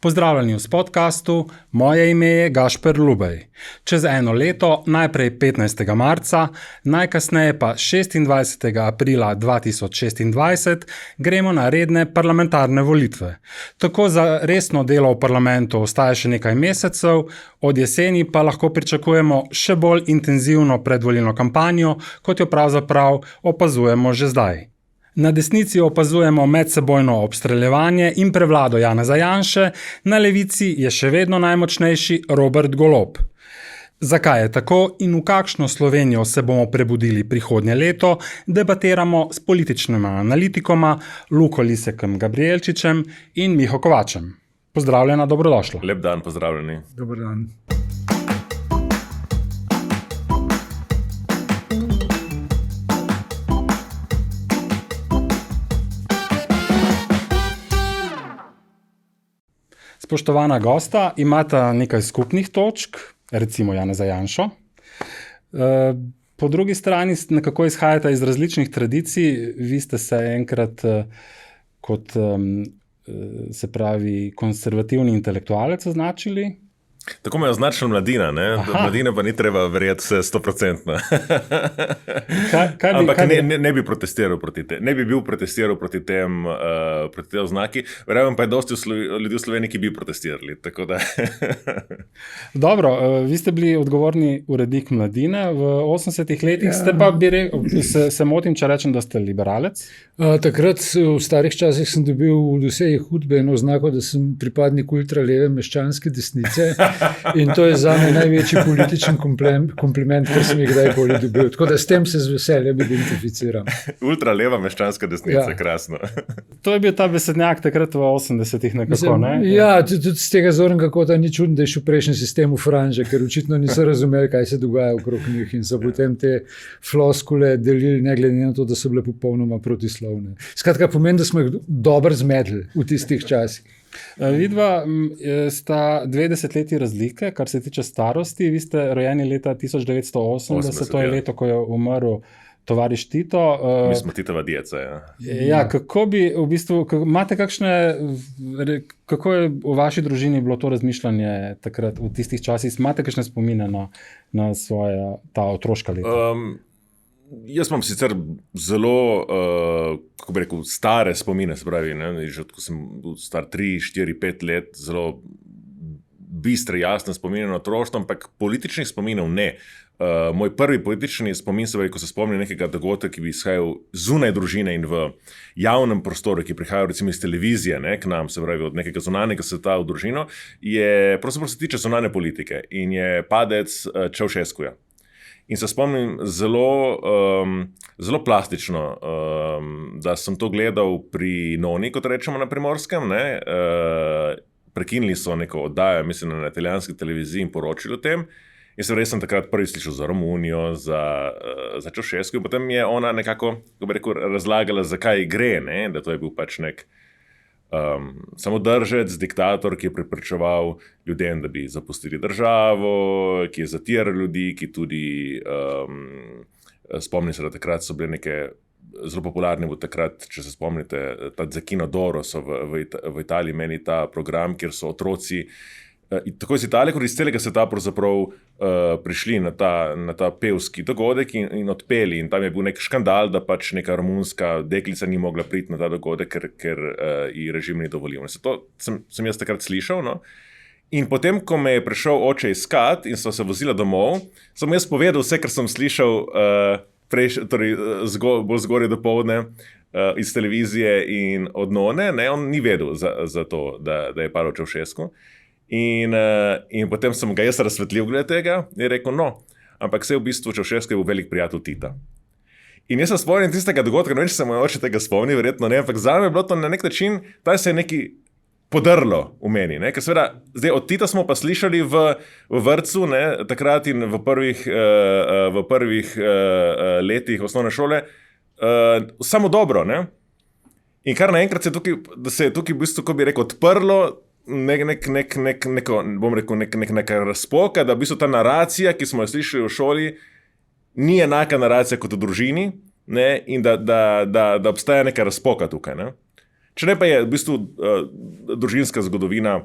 Pozdravljeni v podkastu, moje ime je Gašper Lubej. Čez eno leto, najprej 15. marca, najkasneje pa 26. aprila 2026, gremo na redne parlamentarne volitve. Tako za resno delo v parlamentu ostaja še nekaj mesecev, od jeseni pa lahko pričakujemo še bolj intenzivno predvolilno kampanjo, kot jo pravzaprav opazujemo že zdaj. Na desnici opazujemo medsebojno obstreljevanje in prevlado Janeza Janše, na levici je še vedno najmočnejši Robert Golob. Zakaj je tako in v kakšno Slovenijo se bomo prebudili prihodnje leto, debatiramo s političnima analitikoma Luko Lisekom Gabrielčičem in Miho Kovačem. Pozdravljena, dobrodošla. Lep dan, pozdravljeni. Dober dan. Spoštovana gosta, imata nekaj skupnih točk, recimo Janeza Janšo. Po drugi strani nekako izhajata iz različnih tradicij. Vi ste se enkrat kot se pravi konservativni intelektualec označili. Tako me je označila Mladina, ne? Mladine pa ni treba verjeti vse 100%. Ampak ne bi protestiral proti tem. Ne bi bil protestiral proti tem oznaki. Verjamem pa je dosti ljudi v Sloveniji, ki bi protestirali. Tako da. Dobro, vi ste bili odgovorni urednik Mladine. V 80-ih letih ste pa se motim, če rečem, da ste liberalec? Takrat v starih časih sem dobil od vseh hudbe eno oznako, da sem pripadnik ultraleve meščanske desnice. In to je zame največji političen kompliment, kar sem jih kdajkoli dobil. Tako da s tem se z veseljem identificiram. Ultraleva meščanska desnica, krasno. To je bil ta besednjak takrat v 80-ih nekako, ne? Ja, tudi z tega zornega kota ni čudno, da je šel prejšnji sistem v franže, ker očitno niso razumeli, kaj se dogaja okrog njih in so potem te floskule delili, ne glede na to, da so bile popolnoma protislovne. Skratka, pomeni, da smo jih dobro zmedli v tistih časih. Vidva sta 2 desetletji razlike, kar se tiče starosti. Vi ste rojeni leta 1980, to je leto, ko je umrl tovariš Tito. Mi smo Titova djeca, ja. Ja, kako bi v bistvu, imate kako je v vaši družini bilo to razmišljanje takrat v tistih časih? Imate kakšne spomine na svoje ta otroška leta? Jaz imam sicer zelo, kako bi rekel, stare spomine, se pravi, že ko sem bil star 3, 4, 5 let, zelo bistre, jasne spomine na otroštvo, ampak političnih spominov ne. Moj prvi politični spomin se pravi, ko se spomnim nekega dogodka, ki bi izhajal zunaj družine in v javnem prostoru, ki prihajajo recimo iz televizije, k nam, se pravi, od nekega zunanjega sveta v družino, je pravzaprav se tiče zunanje politike in je padec Ceausescuja. In se spomnim zelo plastično, da sem to gledal pri Noni, kot rečemo na Primorskem. Prekinili so neko oddajo, mislim, na italijanski televiziji in poročili o tem. In res sem takrat prvi slišal za Romunijo, za Ceausescu. In potem je ona nekako, kako bi rekel, razlagala, zakaj gre, da to je bil pač nek samodržec, diktator, ki je preprečeval ljudem, da bi zapustili državo, ki je zatiral ljudi, ki tudi, spomnim se, da takrat so bile neke zelo popularne, takrat, če se spomnite, ta Zecchino d'Oro so v Italiji imeli ta program, kjer so otroci tako iz Italije, kot iz celega sveta pravzaprav prišli na ta pevski dogodek in odpeli. In tam je bil nek škandal, da pač neka romunska deklica ni mogla priti na ta dogodek, ker ji režim ni dovolil. To sem jaz takrat slišal, no. In potem, ko me je prišel oče iskat in so se vozila domov, sem jaz povedal vse, kar sem slišal bolj zgoraj dopoldne iz televizije in od None. On ni vedel za to, da je padel Ceausescu. In potem sem ga jaz razsvetlil glede tega in rekel, ampak v bistvu Ceausescu je bil velik prijatelj Tita. In jaz se spomnim tistega dogodka, ne vem, če se moj oče tega spomni, verjetno ne, ampak zame je bilo to na nek način, taj se je nekaj podrlo v meni, ker seveda, zdaj od Tita smo pa slišali v vrtcu, takrat in v prvih letih osnovne šole, samo dobro, In kar naenkrat se je tukaj v bistvu, ko bi rekel, odprlo, neka razpoka, da v bistvu ta naracija, ki smo jo slišali v šoli, ni enaka naracija kot v družini, in da obstaja neka razpoka tukaj. Če ne pa je v bistvu družinska zgodovina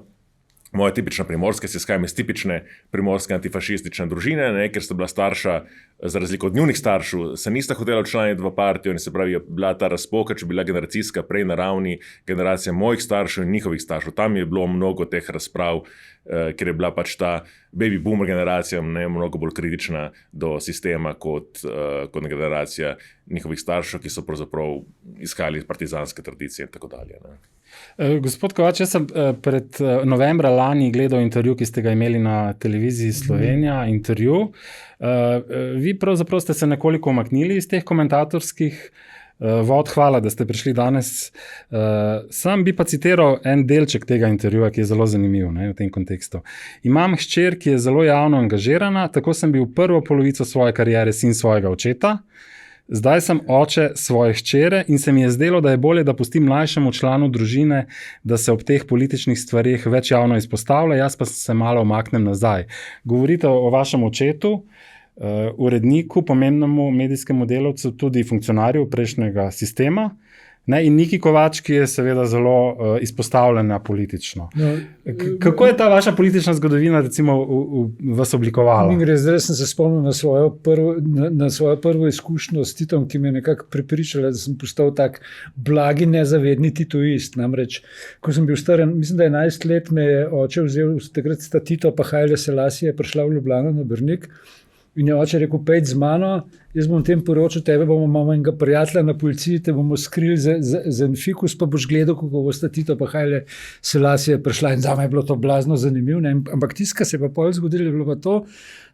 moja tipična primorska, se skajam iz tipične primorske antifašistične družine, ne, ker sta bila starša, za razliko od njunih staršev, se nista hotela včlaniti v partijo, in se pravi, je bila ta razpoka, če bila generacijska, prej na ravni generacije mojih staršev in njihovih staršev. Tam je bilo mnogo teh razprav, ker je bila pač ta baby boomer generacija mnogo bolj kritična do sistema kot generacija njihovih staršev, ki so pravzaprav iskali partizanske tradicije in tako dalje. Ne. Gospod Kovač, jaz sem pred novembra lani gledal intervju, ki ste ga imeli na televiziji Slovenija, intervju. Vi pravzaprav ste se nekoliko umaknili iz teh komentatorskih vod. Hvala, da ste prišli danes. Sam bi pa citiral en delček tega intervjuja, ki je zelo zanimiv, ne, v tem kontekstu. Imam hčer, ki je zelo javno angažirana, tako sem bil prvo polovico svoje kariere sin svojega očeta. Zdaj sem oče svoje hčere in se mi je zdelo, da je bolje, da pustim mlajšemu članu družine, da se ob teh političnih stvarih več javno izpostavlja, jaz pa se malo omaknem nazaj. Govorite o vašem očetu, uredniku, pomembnemu medijskemu delavcu, tudi funkcionarju prejšnjega sistema, ne, in Niki Kovač, ki je seveda zelo izpostavljena politično. No, kako je ta vaša politična zgodovina recimo vas oblikovala? Zdaj sem se spomnil na svojo prvo izkušnjo s Titom, ki me je nekako prepričala, da sem postal tak blagi nezavedni titoist. Namreč, ko sem bil star, mislim, da 11 let, me je oče vzel, takrat sta Tito pa Haile Selassie prišla v Ljubljano na Brnik. In je oče rekel, pejď z mano, jaz bom tem poročil, tebe bomo imamo enega prijatelja na policiji, te bomo skrili za en fikus, pa boš gledal, kako bosta Tito pa Haile Selassie prišla. In zame je bilo to blazno zanimivo. Ampak tisto, kar se je pa pol zgodilo, je bilo pa to,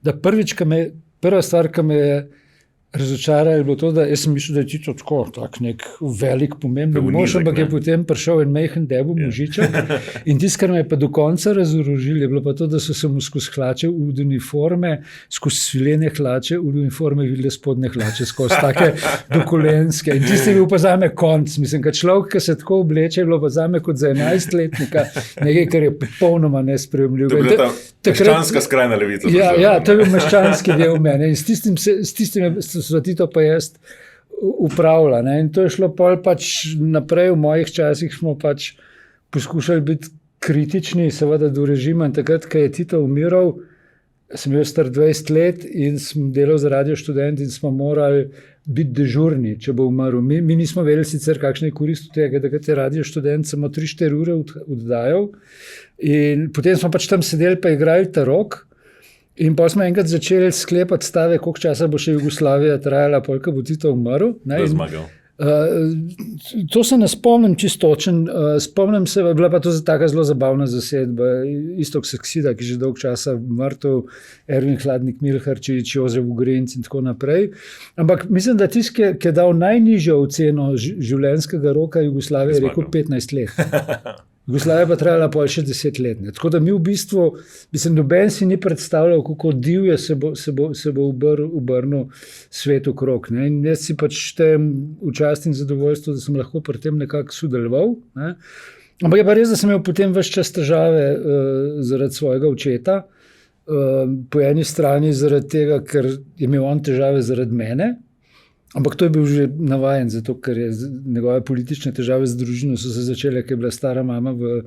da prva stvar, ki me je razočarala, je bilo to, da jaz sem mislil, da je Tito tako nek velik, pomemben mož, ampak je potem prišel en majhen debel možiček. In tisto, kar me je pa do konca razorožilo, je bilo pa to, da so se mu skozi hlače v uniforme, skozi svilene hlače v uniforme videle spodne hlače, skozi take dokolenske. In tisto je bil pa zame konc. Mislim, kad človek, ki se tako obleče, je bilo pa zame kot za 11-letnika nekaj, kar je popolnoma nesprejemljivo. To je bila ta meščanska skrajna levica. Ja, to je bil meščanski del mene. In s tistim so Tito pa jaz upravlja. Ne? In to je šlo pač naprej. V mojih časih smo pač poskušali biti kritični, seveda do režima. In takrat, ko je Tito umiral, sem bil star 20 let in sem delal za Radio Študent in smo morali biti dežurni, če bo umrl. Mi nismo vedeli sicer, kakšne je korist od tega, da je Radio Študent samo 3-4 ure oddajal. In potem smo pač tam sedeli pa igrali tarok. In pa smo enkrat začeli sklepati stave, koliko časa bo še Jugoslavija trajala, polka bo Tito umrl. Da je zmagal. To se ne spomnim čistočen. Spomnim se, bila pa to taka zelo zabavna zasedba. Istok Saksida, ki že dolg časa mrtev, Ervin Hladnik Milharčič, Jozef Ugrinc in tako naprej. Ampak mislim, da tisti, ki je dal najnižjo oceno življenjskega roka Jugoslavije, je rekel 15 let. Jugoslavija pa trajala pol še 10 let. Ne. Tako da mi v bistvu, noben si ni predstavljal, kako divje se bo obrnil svet okrog. Ne. In jaz si pač štejem v čast in zadovoljstvo, da sem lahko pri tem nekako sodeloval. Ne. Ampak je pa res, da sem imel potem ves čas težave zaradi svojega očeta. Po eni strani zaradi tega, ker je imel on težave zaradi mene. Ampak to je bil že navajen, zato ker je njegove politične težave z družino so se začele, ker je bila stara mama v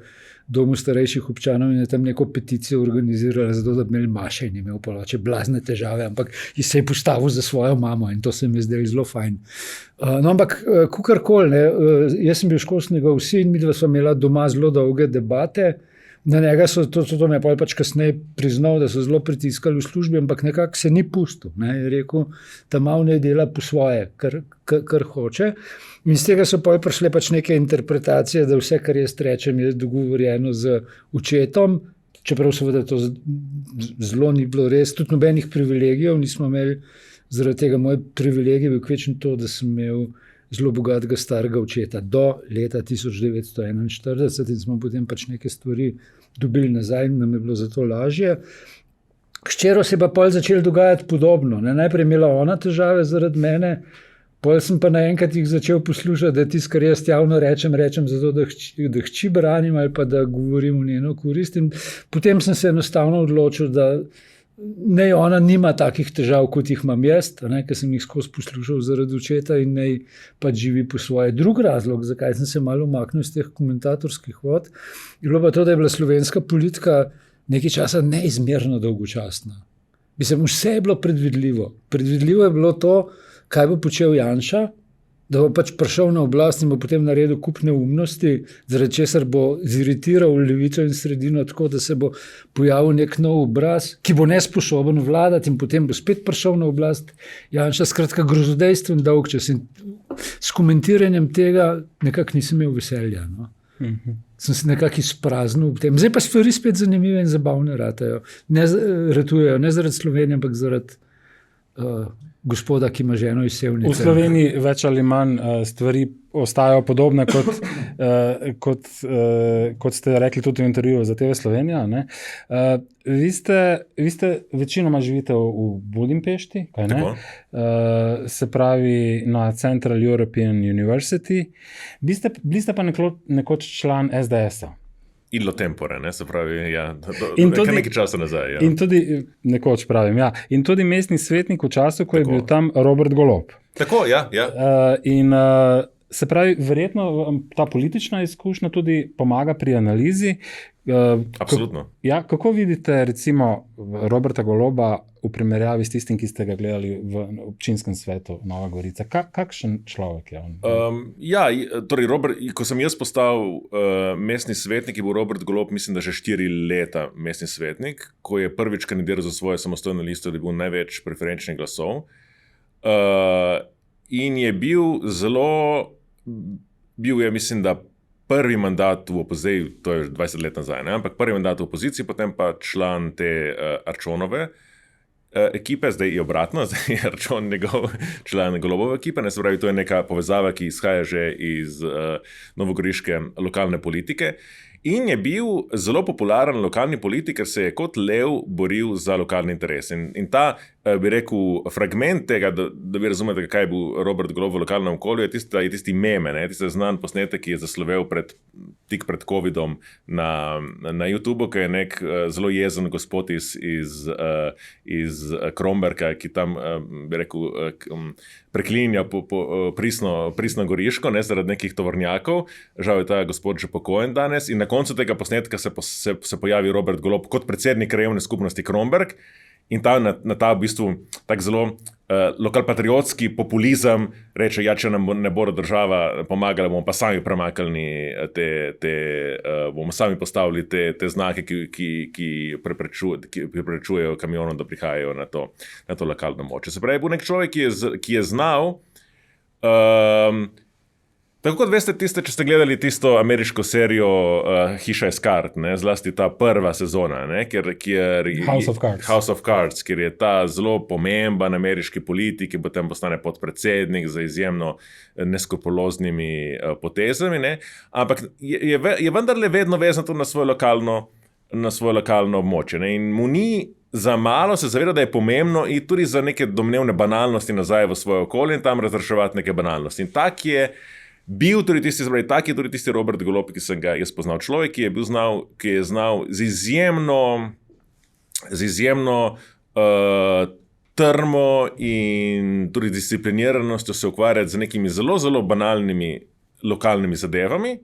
domu starejših občanov in je tam neko peticijo organizirala, zato da bi imeli maše in imel poloče blazne težave, ampak se je postavil za svojo mamo in to se mi je zdelo zelo fajn. No, ampak kakorkoli, jaz sem bil školskega sin, midva sva imela doma zelo dolge debate. Na njega so to me pač kasneje priznal, da so zelo pritiskali v službi, ampak nekako se ni pustil. Ne. Je rekel, da malo ne dela po svoje, kar hoče. In z tega so prišle pač neke interpretacije, da vse, kar jaz rečem, je dogovorjeno z očetom, čeprav seveda to zelo ni bilo res. Tudi nobenih privilegijev nismo imeli, zaradi tega moj privilegij bil kvečen to, da sem imel zelo bogatega starega očeta do leta 1941 in smo potem pač neke stvari dobili nazaj in nam je bilo zato lažje. Hčero se je pa pol začelo dogajati podobno. Ne? Najprej imela ona težave zaradi mene, pol sem pa naenkrat jih začel poslušati, da tisto, kar jaz javno rečem zato, da hči branim ali pa da govorim v njeno korist. In potem sem se enostavno odločil, da naj ona nima takih težav, kot jih imam jaz, ker sem jih skozi poslušal zaradi očeta in naj pač živi po svoje. Drug razlog, zakaj sem se malo umaknil iz teh komentatorskih vod, je bilo pa to, da je bila slovenska politika nekaj časa neizmerno dolgočasna. Mislim, vse je bilo predvidljivo. Predvidljivo je bilo to, kaj bo počel Janša, da bo pač prišel na oblast in bo potem naredil kup neumnosti, zaradi česar bo ziritiral levico in sredino tako, da se bo pojavil nek nov obraz, ki bo nesposoben vladati in potem bo spet prišel na oblast Janša. Skratka, grozodejstven dolg čas in s komentiranjem tega nekako nisem imel veselja. No? Sem se nekako izpraznil v tem. Zdaj pa stvari spet zanimive in zabavne ratajo. Ratujejo ne zaradi Slovenije, ampak zaradi gospoda, ki ima ženo iz Sevnice. V Sloveniji več ali manj stvari ostajajo podobne, kot ste rekli tudi v intervjuju za TV Slovenija. Ne? Vi ste večinoma živite v Budimpešti, kaj ne? Se pravi na Central European University. Bili ste pa nekoč član SDS-a. Illo tempore, ne? Se pravi, ja, nekaj časa nazaj. Ja. In tudi, nekoč pravim, ja. In tudi mestni svetnik v času, ko je bil tam Robert Golob. Tako, ja. Se pravi, verjetno ta politična izkušnja tudi pomaga pri analizi. Absolutno. Kako vidite recimo Roberta Goloba v primerjavi s tistim, ki ste ga gledali v občinskem svetu Nova Gorica? Kakšen človek je on? Torej Robert, ko sem jaz postal mestni svetnik, je bil Robert Golob, mislim, da že 4 leta mestni svetnik, ko je prvič kandidiral za svojo samostojno listo, da je bil največ preferenčnih glasov. In je bil je, mislim, da prvi mandat v opoziciji, to je 20 let nazaj, ne? Ampak prvi mandat v opoziciji, potem pa član te Arčonove ekipe, zdaj je obratno, zdaj je Arčon njegov član Golobove ekipe, ne, se pravi, to je neka povezava, ki izhaja že iz novogoriške lokalne politike. In je bil zelo popularen lokalni politik, ker se je kot lev boril za lokalni interes. In ta, bi rekel, fragment tega, da vi razumete, kaj je bil Robert Golob v lokalnem okolju, je tisti meme, ne? Tisti znan posnetek, ki je zaslovel tik pred Covidom na YouTubeu, ki je nek zelo jezen gospod iz Kromberka, ki tam, bi rekel, preklinja pristno Goriško, ne, zaradi nekih tovornjakov. Žal je ta gospod že pokojen danes. In na koncu tega posnetka se pojavi Robert Golob kot predsednik krajevne skupnosti Kromberk in na ta v bistvu tak zelo lokalpatriotski populizem reče, ja, če nam ne bo država pomagala, bomo pa sami premaknili bomo sami postavili te znake, ki preprečujejo kamionom, da prihajajo na to lokalno moč. Se pravi, je bil nek človek, ki je znal tako kot veste, če ste gledali tisto ameriško serijo Hiša iz kart, ne, zlasti ta prva sezona, ne, House of Cards, kjer je ta zelo pomemben ameriški politik, ki potem postane podpredsednik z izjemno neskrupuloznimi potezami, ne, ampak je vendarle vedno vezan tudi na svoje lokalno območje. Ne, in mu ni za malo se zaveda, da je pomembno iti tudi za neke domnevne banalnosti nazaj v svoje okolje in tam razreševati neke banalnosti. In tak je bil tudi tisti Robert Golob, ki sem ga jaz poznal. Človek, ki je znal z izjemno trmo in tudi discipliniranostjo se ukvarjati z nekimi zelo, zelo banalnimi lokalnimi zadevami,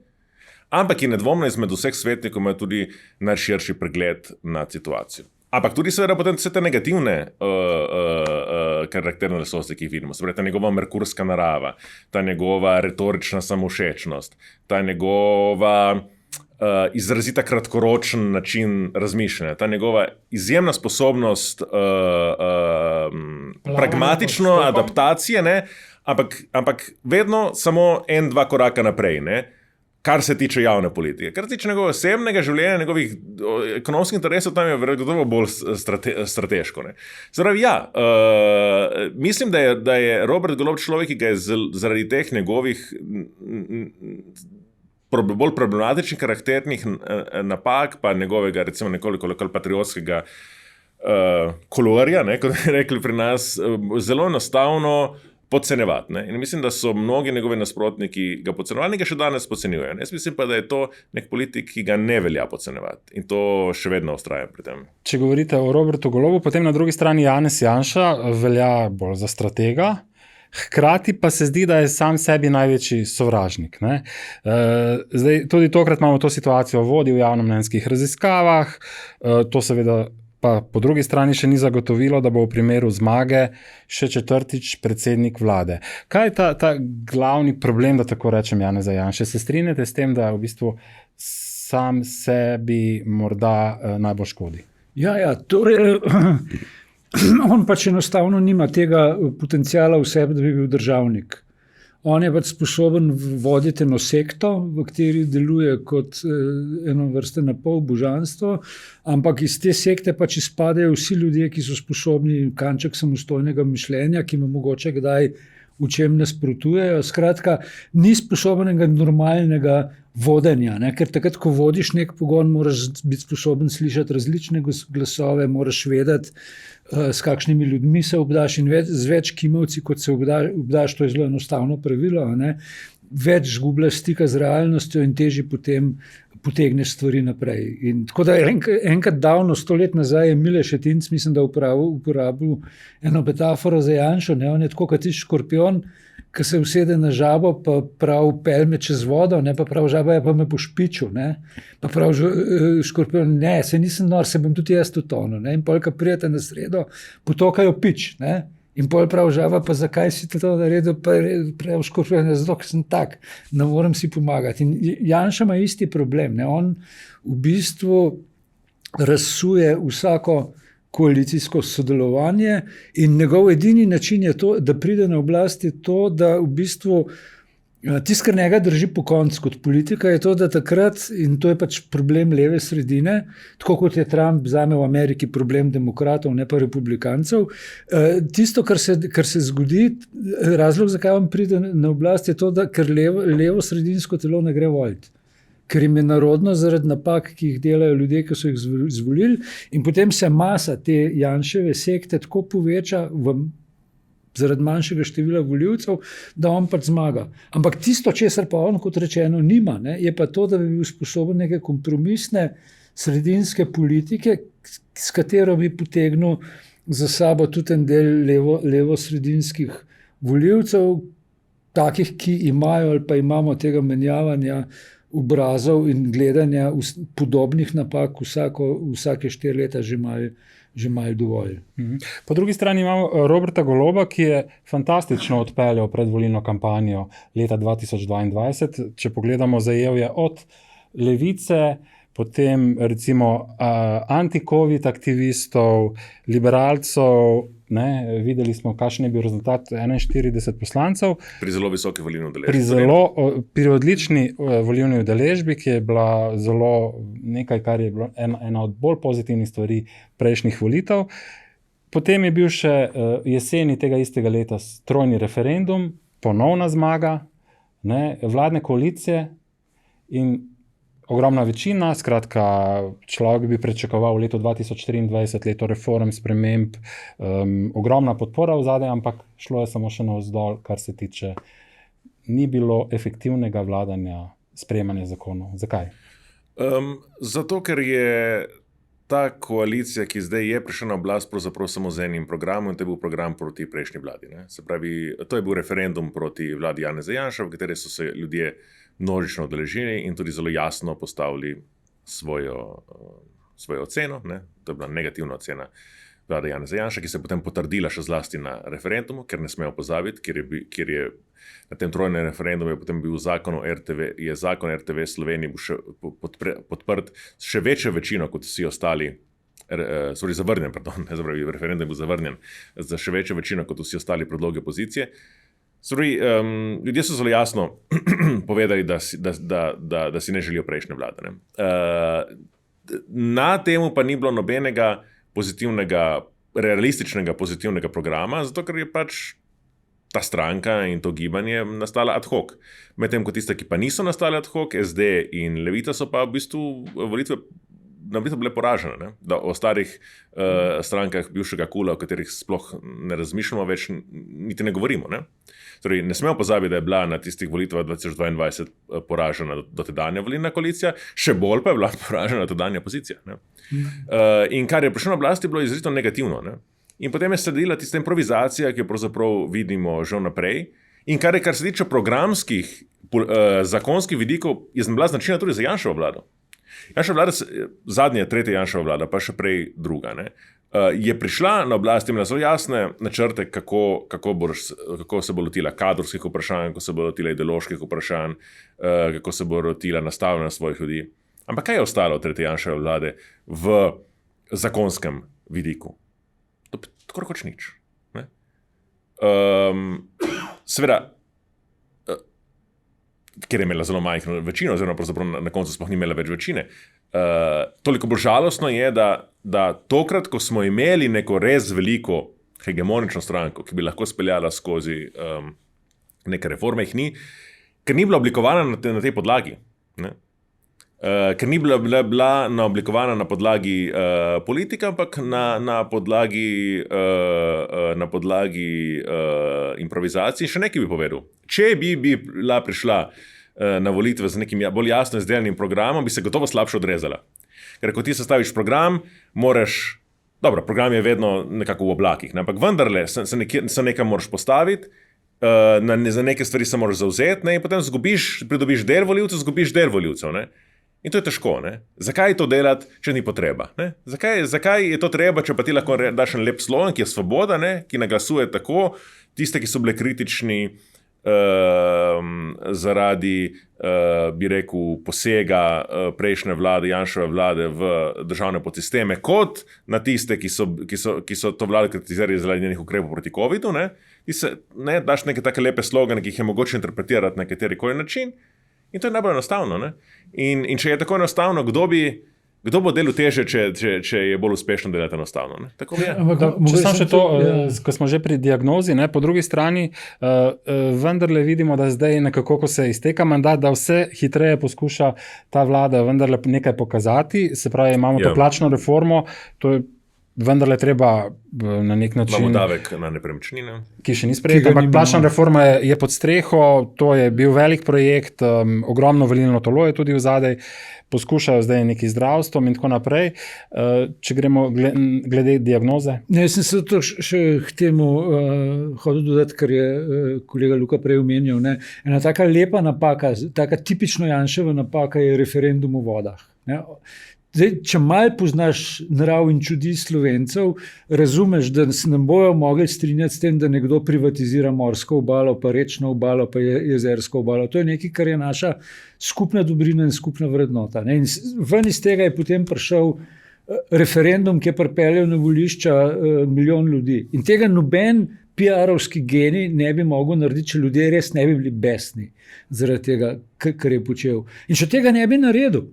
ampak je nedvomno izmed vseh svetnikov ima tudi najširši pregled nad situacijo. Ampak tudi seveda potem vse te negativne karakterne lastnosti, ki jih vidimo. Se pravi, ta njegova merkurska narava, ta njegova retorična samovšečnost, ta njegova izrazita kratkoročen način razmišljanja, ta njegova izjemna sposobnost pragmatično adaptacije, ne? Ampak vedno samo 1-2 koraka naprej, ne? Kar se tiče javne politike. Kar se tiče njegovega osebnega življenja, njegovih ekonomskih interesov, tam je verjetno bolj strateško. Ne? Zdaj, mislim, da je Robert Golob človek, ki ga je zaradi teh njegovih bolj problematičnih karakternih napak, pa njegovega recimo nekoliko lokalpatriotskega kolorja, ne, kot bi rekli pri nas, zelo enostavno podcenjevati. Ne? In mislim, da so mnogi njegovi nasprotniki ga podcenjevali in ga še danes podcenjujejo. Jaz mislim pa, da je to nek politik, ki ga ne velja podcenjevati. In to še vedno vztraja pri tem. Če govorite o Robertu Golobu, potem na drugi strani Janez Janša velja bolj za stratega. Hkrati pa se zdi, da je sam sebi največji sovražnik. Zdaj, tudi tokrat imamo to situacijo vodi v javnomnenjskih raziskavah, to seveda pa po drugi strani še ni zagotovilo, da bo v primeru zmage še četrtič predsednik vlade. Kaj je ta glavni problem, da tako rečem, Janeza Janše? Se strinjate s tem, da v bistvu sam sebi morda najbolj škodi? Ja, torej... On pač enostavno nima tega potenciala v sebi, da bi bil državnik. On je pač sposoben voditi eno sekto, v kateri deluje kot eno vrste napol božanstvo, ampak iz te sekte pač izpadajo vsi ljudje, ki so sposobni kanček samostojnega mišljenja, ki mu mogoče kdaj v čem nasprotujejo. Skratka, ni sposobnega normalnega vodenja, ne? Ker takrat, ko vodiš nek pogon, moraš biti sposoben slišati različne glasove, moraš vedeti, s kakšnimi ljudmi se obdaš in z več kimavci, kot se obdaš, to je zelo enostavno pravilo, ne? Več zgubljaš stika z realnostjo in težje potem potegneš stvari naprej. In tako da enkrat davno, 100 let nazaj, je Mile Šetinc, mislim, da uporabil eno metaforo za Janšo, ne? On je tako kot tisti škorpion, ki se usede na žabo, pa prav pelme čez vodo, ne? Pa prav žaba je pa me po špiču, ne? Pa prav škorpion, ne, se nisem nor, se bom tudi jaz utonil, ne? In polka prijete na sredo, potokajo pič, ne? In pol prav žaba, pa zakaj si to naredil, pa prav škorpion, zato ker sem tak, ne morem si pomagati. In Janša ima isti problem, ne? On v bistvu razsuje vsako koalicijsko sodelovanje in njegov edini način je to, da pride na oblast, je to, da v bistvu tisto, kar njega drži po koncu kot politika, je to, da takrat, in to je pač problem leve sredine, tako kot je Trump zame v Ameriki problem demokratov, ne pa republikancev, tisto, kar se zgodi, razlog, zakaj on pride na oblast, je to, da ker levo sredinsko telo ne gre voliti. Ker jim je narodno zaradi napak, ki jih delajo ljudje, ki so jih izvolili, in potem se masa te Janševe sekte tako poveča zaradi manjšega števila volivcev, da on pač zmaga. Ampak tisto, česar pa on, kot rečeno, nima, ne, je pa to, da bi bil sposoben neke kompromisne sredinske politike, s katero bi potegnil za sabo tudi en del levo-sredinskih volivcev, takih, ki imajo ali pa imamo tega menjavanja obrazov in gledanja podobnih napak vsake 4 leta že malo dovolj. Po drugi strani imamo Roberta Goloba, ki je fantastično odpeljal predvolilno kampanjo leta 2022. Če pogledamo, zajel je od levice, potem recimo anti-covid aktivistov, liberalcev, ne, videli smo, kakšen je bil rezultat, 41 poslancev. Pri zelo visoki volilni udeležbi. Pri odlični volilni udeležbi, ki je bila zelo nekaj, kar je bilo ena od bolj pozitivnih stvari prejšnjih volitev. Potem je bil še jeseni tega istega leta trojni referendum, ponovna zmaga, ne, vladne koalicije in ogromna večina, skratka, človek bi pričakoval v letu 2024, leto reform, sprememb, ogromna podpora v zadaj, ampak šlo je samo še navzdol, kar se tiče, ni bilo efektivnega vladanja, sprejemanja zakonov. Zakaj? Zato, ker je ta koalicija, ki zdaj je prišla na oblast, pravzaprav samo z enim programom, in to je bil program proti prejšnji vladi. Ne? Se pravi, to je bil referendum proti vladi Janeza Janše, v kateri so se ljudje množično udeležili in tudi zelo jasno postavili svojo oceno. Ne? To je bila negativna ocena vlade Janeza Janše, ki se je potem potrdila še zlasti na referendumu, ker ne smemo pozabiti, ker je na tem trojnem referendumu je potem bil zakon o RTV, je zakon RTV Sloveniji bil še podprt s še večjo večino kot vsi ostali, zavrnjen, referendum je bil zavrnjen za še večjo večino kot vsi ostali predlogi opozicije. Ljudje so zelo jasno povedali, da si ne želijo prejšnje vlade. Na temu pa ni bilo nobenega realističnega pozitivnega programa, zato ker je pač ta stranka in to gibanje nastala ad hoc. Medtem ko tiste, ki pa niso nastali ad hoc, SD in Levica, so pa v bistvu volitve na bistvu bile poražene, ne? Da o starih strankah bivšega KUL-a, o katerih sploh ne razmišljamo več, niti ne govorimo. Ne? Torej, ne smemo pozabiti, da je bila na tistih volitvah 2022 poražena dotedanja volilna koalicija, še bolj pa je bila poražena dotedanja opozicija. Ne? In kar je prišlo na oblast, je bilo izrazito negativno. Ne? In potem je sledila tista improvizacija, ki jo pravzaprav vidimo že vnaprej. In kar se tiče programskih, zakonskih vidikov, je bila značilna tudi za Janševo vlado. Janševa vlada, zadnja, tretja Janševa vlada, pa še prej druga, ne, je prišla na oblast, imela zelo jasne načrte, kako se bo lotila kadrovskih vprašanj, kako se bo lotila ideoloških vprašanj, kako se bo lotila nastavljanja svojih ljudi. Ampak kaj je ostalo od tretje Janševe vlade v zakonskem vidiku? Tako rekoč nič. Ne? Seveda, ker je imela zelo majhno večino, oziroma pravzaprav na koncu sploh ni imela več večine. Toliko bolj žalostno je, da tokrat, ko smo imeli neko res veliko hegemonično stranko, ki bi lahko speljala skozi neke reforme, jih ni, ker ni bila oblikovana na tej podlagi. Ne? Ker ni bila oblikovana na podlagi politika, ampak na podlagi improvizacij. Še nekaj bi povedal. Če bi bila prišla na volitve z nekim bolj jasno izdelanim programom, bi se gotovo slabše odrezala. Ker ko ti sestaviš program, moraš, dobro, program je vedno nekako v oblakih, ne? Ampak vendarle se nekam moraš postaviti, za neke stvari se moraš zavzeti, ne? In potem pridobiš del volivcev, zgubiš del volivcev. Ne? In to je težko. Ne? Zakaj to delati, če ni potreba? Ne? Zakaj je to treba, če pa ti lahko daš en lep slogan, ki je svoboda, ne? Ki naglasuje tako tiste, ki so bile kritični zaradi, bi rekel, posega prejšnje vlade, Janševe vlade v državne podsisteme, kot na tiste, ki so to vlado kritizirali zaradi njenih ukrepov proti COVID-u. Ne? Daš neke take lepe slogane, ki jih je mogoče interpretirati na katerikoli način. In to je najbolj enostavno. Ne? In če je tako enostavno, kdo bo delal teže, če je bolj uspešno delati enostavno? Ne? Tako je. Če sam še to, ko smo že pri diagnozi, ne, po drugi strani vendarle vidimo, da zdaj nekako, ko se izteka mandat, da vse hitreje poskuša ta vlada vendarle nekaj pokazati. Se pravi, imamo to plačno reformo, to je vendarle treba na nek način... Imamo davek na nepremičnine. Ki še ni sprejet, ampak plačna reforma je pod streho, to je bil velik projekt, ogromno volilno telo je tudi v zadej, poskušajo zdaj neki zdravstvom in tako naprej. Če gremo glede diagnoze? Ne, jaz sem se to še k temu hodil dodati, kar je kolega Luka prej omenjal. Ne. Ena taka lepa napaka, taka tipično Janševa napaka je referendum o vodah. Ne. Zdaj, če malo poznaš narav in čudi Slovencev, razumeš, da se ne bojo mogli strinjati s tem, da nekdo privatizira morsko obalo, pa rečno obalo, pa jezersko obalo. To je nekaj, kar je naša skupna dobrina in skupna vrednota. Ne? In ven iz tega je potem prišel referendum, ki je pripeljal na volišča milijon ljudi. In tega noben PR-ovski genij ne bi mogel narediti, če ljudje res ne bi bili besni zaradi tega, kar je počel. In če tega ne bi naredil,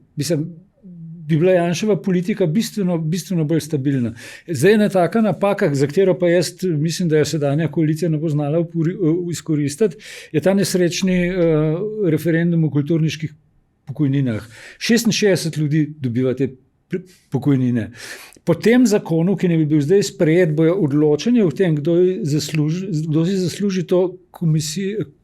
bi bila Janševa politika bistveno bolj stabilna. Zdaj je ena taka napaka, za katero pa jaz mislim, da je sedanja koalicija ne bo znala izkoristiti, je ta nesrečni referendum o kulturniških pokojninah. 66 ljudi dobiva te pokojnine. Po tem zakonu, ki ne bi bil zdaj sprejet, bojo odločanje o tem, kdo si zasluži to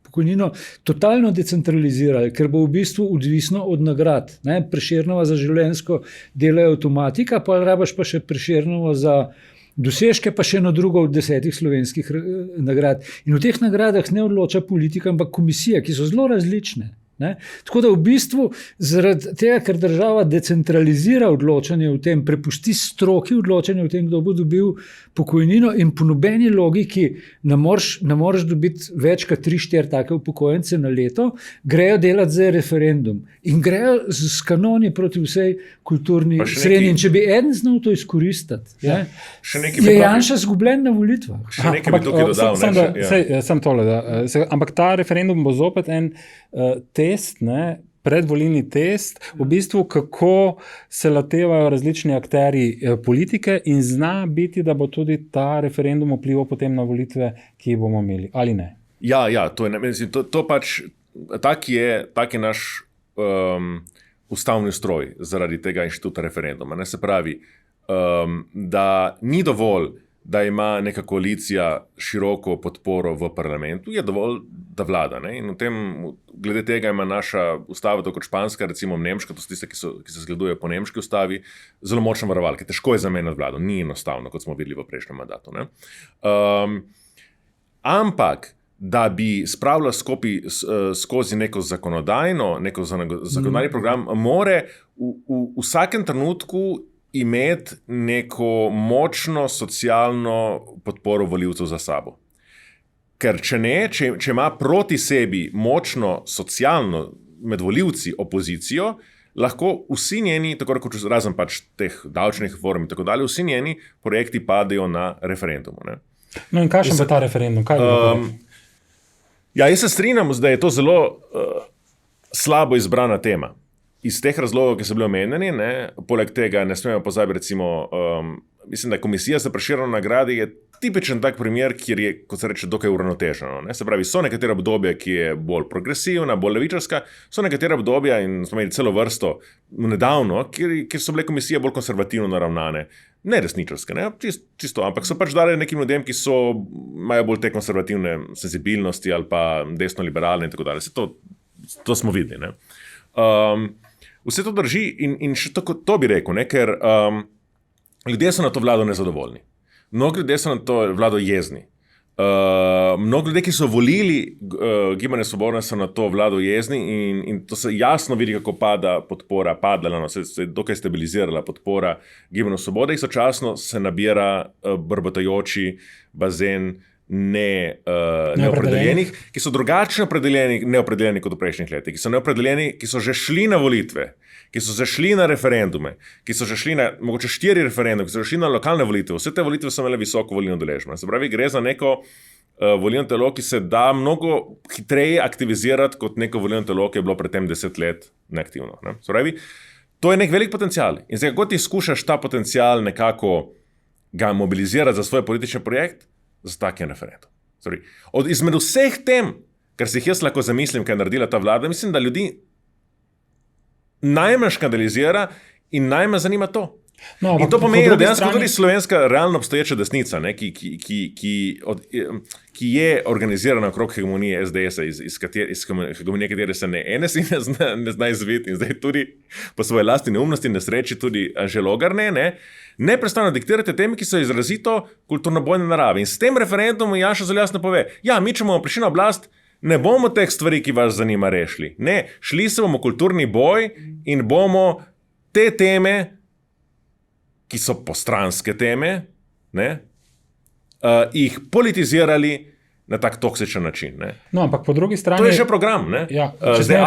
pokojnino, totalno decentralizirali, ker bo v bistvu odvisno od nagrad. Ne? Prešernova za življenjsko delo je avtomatika, pa rabaš pa še Prešernovo za dosežke, pa še eno drugo od 10 slovenskih nagrad. In v teh nagradah ne odloča politika, ampak komisija, ki so zelo različne. Ne? Tako da v bistvu zaradi tega, ker država decentralizira odločanje o tem, prepusti stroki odločanje o tem, kdo bo dobil pokojnino, in po nobeni logiki ne moreš dobiti več kot 3-4 take upokojence na leto, grejo delati za referendum in grejo z kanoni proti vsej kulturni srednji. In če bi eden znal to izkoristiti, je Janša izgubljen na volitvah. Še nekaj bi tukaj dodal. Sem tole, ampak ta referendum bo zopet en test, predvolilni test, v bistvu kako se lotevajo različni akterji politike, in zna biti, da bo tudi ta referendum vplival potem na volitve, ki jih bomo imeli, ali ne? Ja, to je, mislim, to pač, tak je naš ustavni stroj zaradi tega inštituta referenduma. Ne? Se pravi, da ni dovolj, da ima neka koalicija široko podporo v parlamentu, je dovolj, da vlada. Ne? In glede tega ima naša ustava, tako kot španska, recimo nemška, to so tiste, ki se zgledujejo po nemški ustavi, zelo močne varovalke. Težko je zamenjati vlado, ni enostavno, kot smo videli v prejšnjem mandatu. Ne? Ampak, da bi spravila skozi neko zakonodajni program, more v vsakem trenutku imeti neko močno socialno podporo volivcev za sabo. Ker če ima proti sebi močno socialno med volivci opozicijo, lahko vsi njeni, tako rekoč razen pač teh davčnih reform in tako dalje, vsi njeni projekti padejo na referendumu. Ne? No in kakšen bo ta referendum? Kaj jaz se strinjam, da je to zelo slabo izbrana tema. Iz teh razlogov, ki so bili omenjeni, poleg tega ne smemo pozabiti, recimo, mislim, da Komisija za Prešernove nagrade je tipičen tak primer, kjer je, kot se reče, dokaj uravnoteženo. Ne? Se pravi, so nekatera obdobja, ki je bolj progresivna, bolj levičarska, so nekatera obdobja, in smo imeli celo vrsto nedavno, kjer so bile komisije bolj konservativno naravnane, ne resničarske, ne? Čisto, ampak so pač dali nekim ljudem, ki imajo bolj te konservativne senzibilnosti ali pa desno-liberalne in tako dalje. To smo videli. Ne? Vse to drži in še to bi rekel, ne? Ker ljudje so na to vlado nezadovoljni. Mnogi ljudje so na to vlado jezni. Mnogi ljudje, ki so volili Gibanje Svobodna, so na to vlado jezni in to se jasno vidi, kako podpora padla, se je dokaj stabilizirala podpora Gibanju Svobode, istočasno se nabira brbotajoči bazen neopredeljenih, ki so drugačno neopredeljeni kot v prejšnjih letih, ki so neopredeljeni, ki so že šli na volitve, ki so že šli na referendume, ki so že šli na mogoče 4 referendume, ki so že šli na lokalne volitve. Vse te volitve so imele visoko volilno udeležbo. Se pravi, gre za neko volilno telo, ki se da mnogo hitreje aktivizirati kot neko volilno telo, ki je bilo pred tem 10 let neaktivno. Ne? Se pravi, to je nek velik potencial. In zdaj, kako ti skušaš ta potencial nekako ga mobilizirati za svoj politični projekt, za taken referendum. Izmed vseh tem, kar si jaz lahko zamislim, kaj je naredila ta vlada, mislim, da ljudi najmanj škandalizira in najmanj zanima to. No, in to pomeni, da dejansko tudi slovenska realno obstoječa desnica, ne, ki je organizirana okrog hegemonije SDS-a, iz hegemonije, katere se ne NSI ne zna izviti in zdaj tudi po svoje lastni neumnosti in nesreči tudi Anže Logar ne prestano diktirate teme, ki so izrazito kulturnobojne narave. In s tem referendumom Janša zelo jasno pove, mi če bomo prišli na oblast, ne bomo teh stvari, ki vas zanima, rešili. Ne, šli se bomo kulturni boj in bomo te teme, ki so postranske teme, jih politizirali na tak toksičen način. Ne? No, ampak po drugi strani... To je že program. Ne? Ja, zdaj,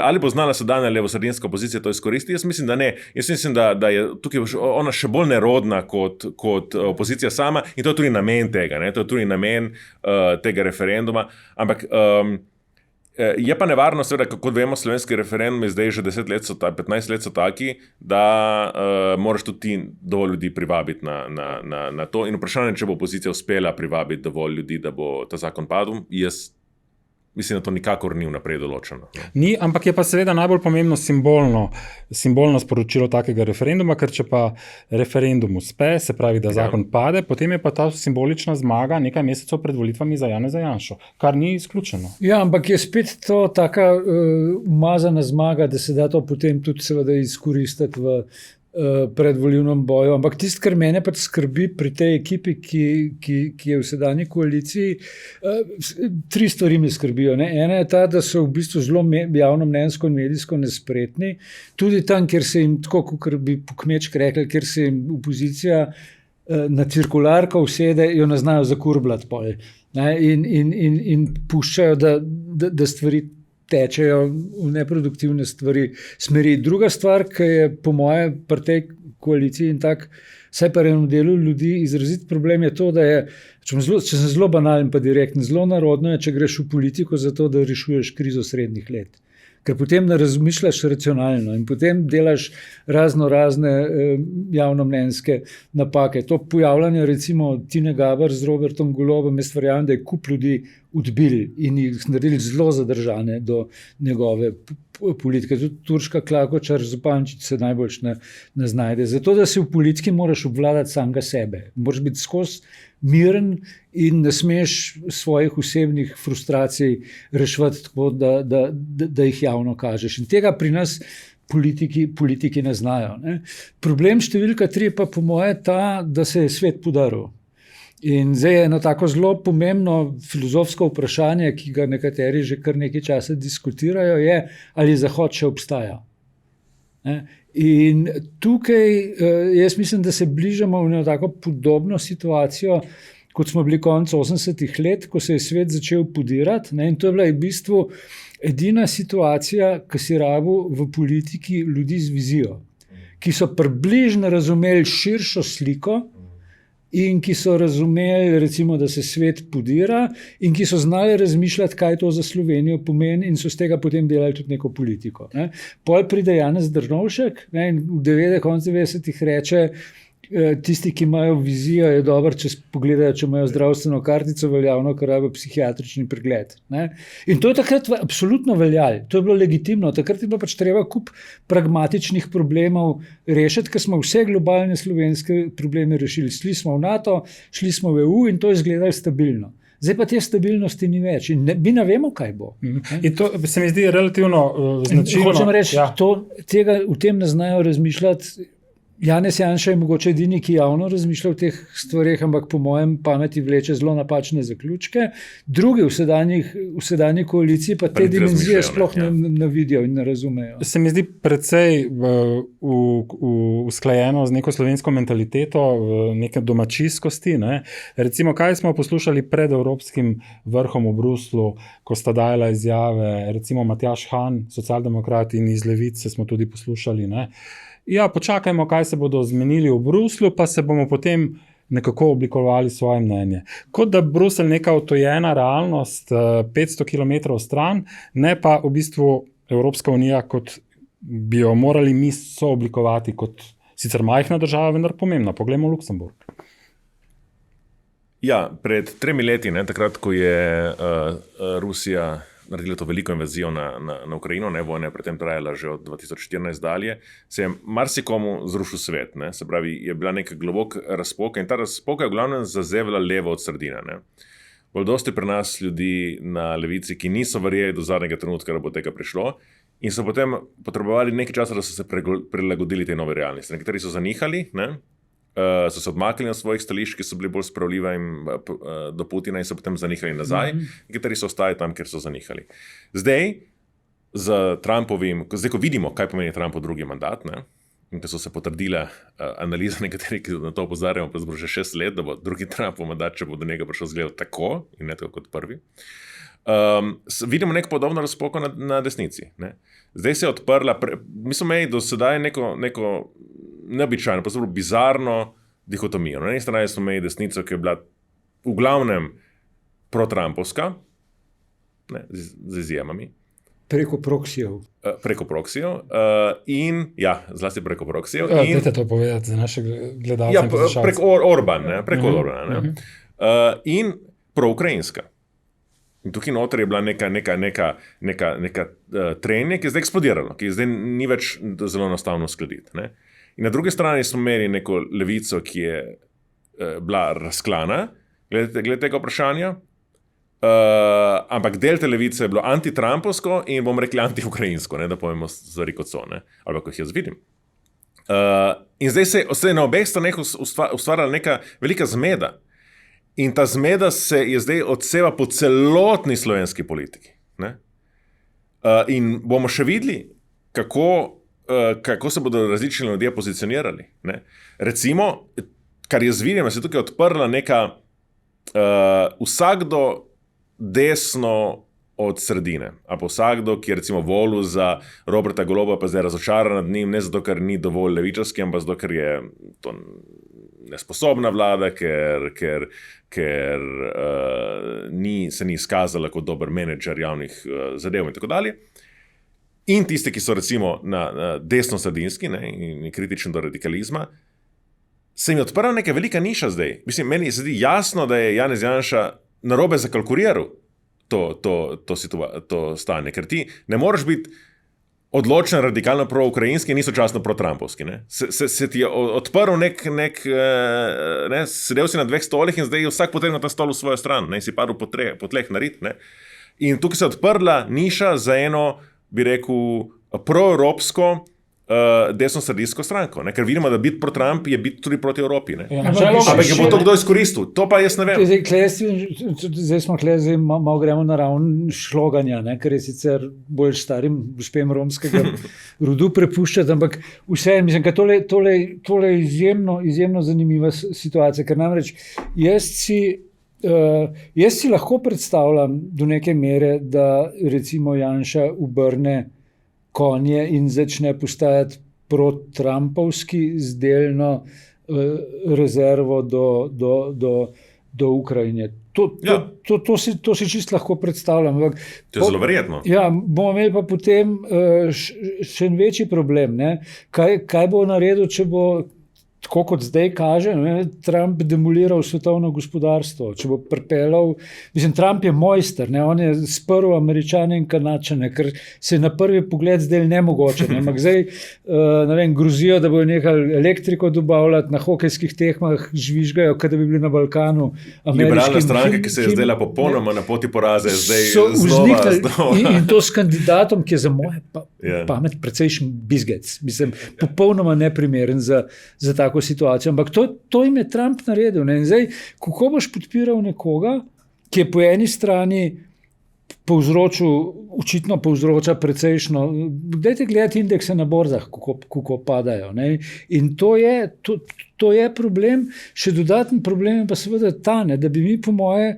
ali bo znala sedanja levosredinska opozicija to izkoristiti? Jaz mislim, da ne. Jaz mislim, da je tukaj ona še bolj nerodna kot opozicija sama in to je tudi namen tega. Ne? To je tudi namen tega referenduma. Ampak... Je pa nevarno, seveda, kot vemo, slovenski referendumi zdaj že 15 let so taki, da moraš tudi ti dovolj ljudi privabiti na to. In vprašanje, če bo opozicija uspela privabiti dovolj ljudi, da bo ta zakon padel, jaz mislim, da to nikakor ni vnaprej določeno. Ni, ampak je pa seveda najbolj pomembno simbolno sporočilo takega referenduma, ker če pa referendum uspe, se pravi, da zakon pade, potem je pa ta simbolična zmaga nekaj mesecev pred volitvami za Janeza Janšo, kar ni izključeno. Ja, ampak je spet to taka umazana zmaga, da se da to potem tudi seveda izkoristiti v predvolilnem boju. Ampak tisto, kar mene pa skrbi pri tej ekipi, ki je v sedanji koaliciji, 3 stvari me skrbijo. Ne? Ena je ta, da so v bistvu zelo javnomnenjsko in medijsko nespretni. Tudi tam, kjer se jim, tako kot bi po kmečki rekli, kjer se jim opozicija na cirkularko usede, jo ne znajo zakurbljati pol. In puščajo, da stvari tečejo v neproduktivne smeri. Druga stvar, ki je po moje pri tej koaliciji in tak, vsaj pa enem delu ljudi izrazit problem je to, da je, če sem zelo banalen pa direktno, zelo narodno je, če greš v politiko zato, da rešuješ krizo srednjih let. Ker potem ne razmišljaš racionalno in potem delaš razne javnomnenjske napake. To pojavljanje recimo Tine Gaber z Robertom Golobom, jaz verjamem, da je kup ljudi odbili in jih naredili zelo zadržane do njegove politike. Tudi Turška Klakočar Zupančič se najbolj ne znajde. Zato, da si v politiki moraš obvladati samega sebe. Moraš biti skozi miren in ne smeš svojih osebnih frustracij reševati tako, da jih javno kažeš. In tega pri nas politiki ne znajo. Ne? Problem številka 3 pa po moje ta, da se je svet podaril. In zdaj je eno tako zelo pomembno filozofsko vprašanje, ki ga nekateri že kar nekaj časa diskutirajo, je, ali Zahod še obstaja. In tukaj jaz mislim, da se bližamo v eno tako podobno situacijo, kot smo bili konec 80-ih let, ko se je svet začel podirati. In to je bila v bistvu edina situacija, ki si rabil v politiki ljudi z vizijo, ki so približno razumeli širšo sliko, in ki so razumeli, recimo, da se svet podira in ki so znali razmišljati, kaj to za Slovenijo pomeni in so z tega potem delali tudi neko politiko. Ne. Pol pride Janez Drnovšek, ne, in v koncu 90-ih reče, tisti, ki imajo vizijo, je dobro, če pogledajo, če imajo zdravstveno kartico veljavno, ker rabijo psihiatrični pregled. Ne. In to je takrat absolutno veljalo, to je bilo legitimno. Takrat je bilo pač treba kup pragmatičnih problemov rešiti, ker smo vse globalne slovenske probleme rešili. Šli smo v NATO, šli smo v EU in to je izgledalo stabilno. Zdaj pa te stabilnosti ni več in mi ne vemo, kaj bo. In to se mi zdi relativno značilno. Hočem reči, tega v tem ne znajo razmišljati. Janez Janša je mogoče edini, ki javno razmišlja o teh stvareh, ampak po mojem pameti vleče zelo napačne zaključke. Drugi v sedanji koaliciji pa te dimenzije sploh ne vidijo in ne razumejo. Se mi zdi precej usklajeno z neko slovensko mentaliteto, neke domačijskosti. Ne? Recimo, kaj smo poslušali pred Evropskim vrhom v Bruslu, ko sta dajala izjave, recimo Matjaž Han, socialdemokrati in iz Levice smo tudi poslušali, ne? Ja, počakajmo, kaj se bodo zmenili v Bruslju, pa se bomo potem nekako oblikovali svoje mnenje. Kot da Bruselj neka odtojena realnost 500 km stran, ne pa v bistvu Evropska unija, kot bi jo morali mi sooblikovati kot sicer majhna država, vendar pomembna. Poglejmo Luksemburg. Ja, pred 3 leti, takrat, ko je Rusija naredila to veliko invazijo na Ukrajino, vojna je predtem trajala že od 2014 dalje, se je marsikomu zrušil svet. Se pravi, je bila neka globok razpoka in ta razpoka je v glavnem zazevila levo od sredine. Bolj dosti pri nas ljudi na levici, ki niso verjeli do zadnjega trenutka, da bo tega prišlo in so potem potrebovali nekaj časa, da so se prilagodili tej nove realnosti. Nekateri so zanihali, so se odmaknili od svojih stališč, ki so bili bolj spravljiva do Putina in so potem zanihali nazaj, nekateri so ostali tam, kjer so zanihali. Zdaj, ko vidimo, kaj pomeni Trumpov drugi mandat, in ko so se potrdile analize nekaterih, ki na to opozarjamo, pa že 6 let, da bo drugi Trumpov mandat, če bo do njega prišel, izgledal tako in ne tako kot prvi. Vidimo neko podobno razpoko na desnici. Zdaj se je odprla, mi smo imeli do sedaj neko neobičajno, pa zelo bizarno dihotomijo. Na eni strani smo imeli desnico, ki je bila v glavnem pro-trumpovska, z izjemami. Preko proksijev. Zlasti preko proksijev. Dajte to povedati za naše gledalce. Ja, preko Orbana. In pro-ukrajinska. In tukaj noter je bila neka trenje, ki je zdaj eksplodiralo, ki zdaj ni več zelo enostavno uskladiti. In na drugi strani smo imeli neko levico, ki je bila razklana, glede tega vprašanja, ampak del te levice je bilo antitrampovsko in bomo rekli anti-ukrajinsko, da povemo stvari kot so, ali kako jih jaz vidim. In zdaj se na obeh straneh ustvarjala neka velika zmeda. In ta zmeda se je zdaj odseva po celotni slovenski politiki. In bomo še videli, kako se bodo različni ljudje pozicionirali. Recimo, kar jaz vidim, se je tukaj odprla neka vsakdo desno od sredine. A pa vsakdo, ki je recimo volil za Roberta Goloba, pa zdaj razočaran nad njim, ne zato, ker ni dovolj levičarski, ampak zato, ker je to nesposobna vlada, ker se ni izkazala kot dober menedžer javnih zadev in tako dalje. In tisti, ki so recimo na desno-sredinski in kritični do radikalizma, se jim je odprla neka velika niša zdaj. Mislim, meni se zdi jasno, da je Janez Janša narobe zakalkuliral to stanje, ker ti ne moreš biti odločno radikalno pro-ukrajinski in istočasno pro-trumpovski. Se ti je odprl sedel si na dveh stolih in zdaj je vsak potegnil ta stol v svojo stran, in si padel po tleh na rit. In tukaj se je odprla niša za eno, bi rekel, pro-evropsko desno-sredinsko stranko, ker vidimo, da biti pro Trump je biti tudi proti Evropi. Ampak je bo to kdo izkoristil? To pa jaz ne vem. Zdaj smo malo gremo na ravn šloganja, ker je sicer bolj starim gospem romskega rodu prepuščati, ampak vseeno, mislim, tole je izjemno zanimiva situacija, ker namreč jaz si lahko predstavljam do neke mere, da recimo Janša obrne konje in začne postajati pro-trumpovski z delno rezervo do Ukrajine. To si čisto lahko predstavljam. To je zelo verjetno. Ja, bomo imeli pa potem še en večji problem. Kaj bo naredil, če bo, tako kot zdaj kaže, Trump demoliral svetovno gospodarstvo, če bo pripeljal, mislim, Trump je mojster, on je sprl Američane in Kanadčane, ker se je na prvi pogled zdaj nemogoče, ampak zdaj, grozijo, da bojo nehali elektriko dobavljati, na hokejskih tekmah žvižgajo, kot da bi bili na Balkanu. Liberalna stranka, ki se je zdela popolnoma na poti poraze, zdaj znova. In to s kandidatom, ki je za moje pamet precejšen bizgec, mislim, popolnoma neprimeren za tako situacijo. Ampak to jim je Trump naredil. In zdaj, kako boš podpiral nekoga, ki je po eni strani očitno povzroča precejšno, dajte gledati indekse na borzah, kako padajo. In to je problem. Še dodaten problem je pa seveda ta, da bi mi po moje,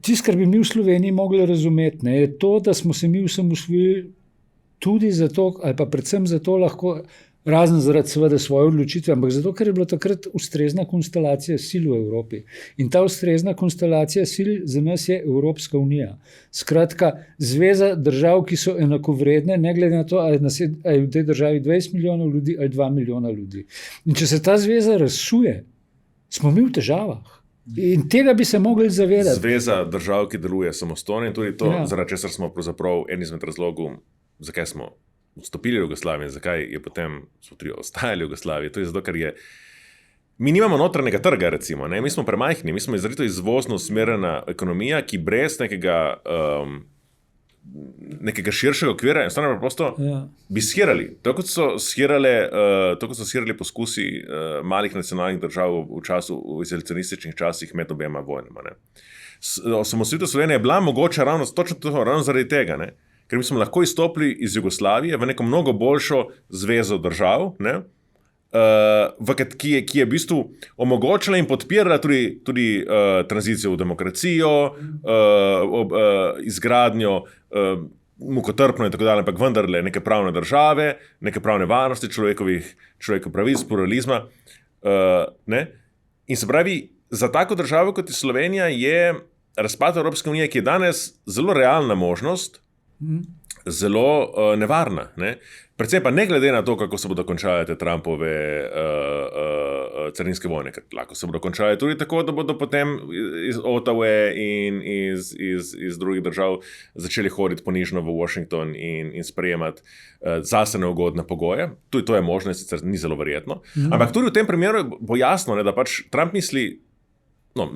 tisto, kar bi mi v Sloveniji mogli razumeti, je to, da smo se mi osamosvojili tudi zato, ali pa predvsem zato lahko, razen zaradi seveda svoje odločitve, ampak zato, ker je bila takrat ustrezna konstelacija sil v Evropi. In ta ustrezna konstelacija sil za nas je Evropska unija. Skratka, zveza držav, ki so enakovredne, ne glede na to, ali je v tej državi 20 milijonov ljudi ali 2 milijona ljudi. In če se ta zveza razsuje, smo mi v težavah. In tega bi se mogli zavedati. Zveza držav, ki deluje samostojno, in tudi to, zaradi česar smo pravzaprav en izmed razlogov, zakaj smo vstopili v Jugoslavijo, zakaj je potem ostajali v Jugoslaviji. To je zato, ker mi nimamo notranjega trga, recimo. Mi smo premajhni, mi smo izrazito izvozno usmerjena ekonomija, ki brez nekega širšega okvira enostavno preprosto bi shirali. To, kot so shirali poskusi malih nacionalnih držav v izolacionističnih časih med obema vojnama. Osamosvojitev Slovenije je bila mogoča ravno zaradi tega, ker mi smo lahko izstopili iz Jugoslavije v neko mnogo boljšo zvezo držav, ki je v bistvu omogočila in podpirala tudi tranzicijo v demokracijo, izgradnjo mukotrpno in tako dalje, ampak vendarle neke pravne države, neke pravne varnosti, človekovih pravic, pluralizma. In se pravi, za tako državo kot je Slovenija je razpad Evropske unije, ki je danes zelo realna možnost, zelo nevarna. Predvsem pa ne glede na to, kako se bodo končale te Trumpove carinske vojne, ker lahko se bodo končale tudi tako, da bodo potem iz Ottawe in iz drugih držav začeli hoditi ponižno v Washington in sprejemati zase neugodne pogoje. Tudi to je možno, sicer ni zelo verjetno. Ampak tudi v tem primeru bo jasno, da pač Trump misli,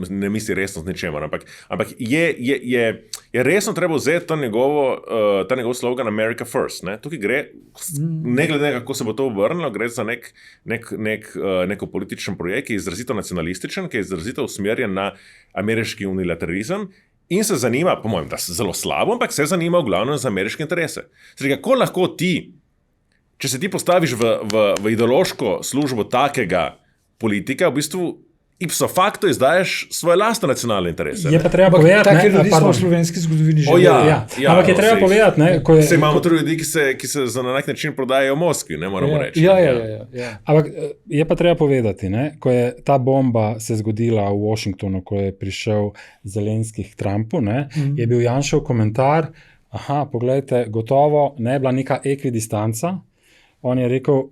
ne misli resno z ničemer, ampak je resno treba vzeti ta njegov slogan America First. Tukaj gre, ne glede na kako se bo to obrnilo, gre za neko političen projekt, ki je izrazito nacionalističen, ki je izrazito usmerjen na ameriški unilateralizem in se zanima, po mojem, da se zelo slabo, ampak se zanima v glavnem za ameriške interese. Kako lahko ti, če se ti postaviš v ideološko službo takega politika, v bistvu ipso facto izdaješ svoje lastne nacionalne interese. Je pa treba povedati, take ljudi smo v slovenski zgodovini že ampak je treba povedati, se imamo tudi ljudi, ki se na nek način prodajajo v Moskvi, moramo reči. Ampak je pa treba povedati, ko je ta bomba se zgodila v Washingtonu, ko je prišel Zelenskih k Trumpu, je bil Janšev komentar, poglejte, gotovo ne je bila neka ekvidistanca. On je rekel,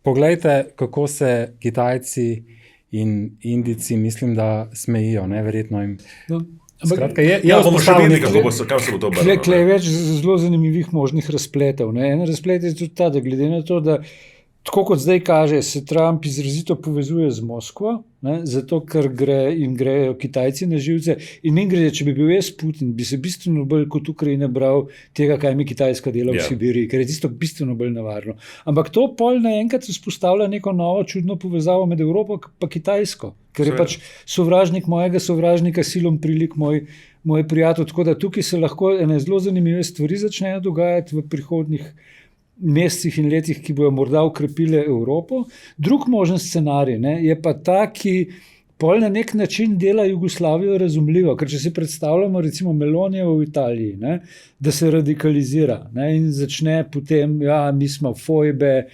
poglejte, kako se Kitajci in Indijci, mislim, da smejijo, verjetno jim. Skratka, je bomo še vzpostavil videli, neko- kam se bo to Tle je obrnilo. več zelo zanimivih možnih razpletov. Ne. En razplet je tudi ta, da glede na to, da tako kot zdaj kaže, se Trump izrazito povezuje z Moskvo, ne, zato ker jim grejo Kitajci na živce. In mi gre, če bi bil jaz Putin, bi se bistveno bolj kot Ukrajina bral tega, kaj mi Kitajska dela v Ja. Sibiriji, ker je tisto bistveno bolj nevarno. Ampak to pol naenkrat vzpostavlja neko novo čudno povezavo med Evropo pa Kitajsko, ker je Seveda. pač sovražnik mojega sovražnika silom prilik moj prijatelj. Tako da tukaj se lahko ene zelo zanimive stvari začnejo dogajati v prihodnjih mesecih in letih, ki bojo morda ukrepile Evropo. Drug možen scenarij, ne, je pa ta, ki pol na nek način dela Jugoslavijo razumljivo. Ker če si predstavljamo recimo Melonijo v Italiji, ne, da se radikalizira, ne, in začne potem, ja, mi smo fojbe,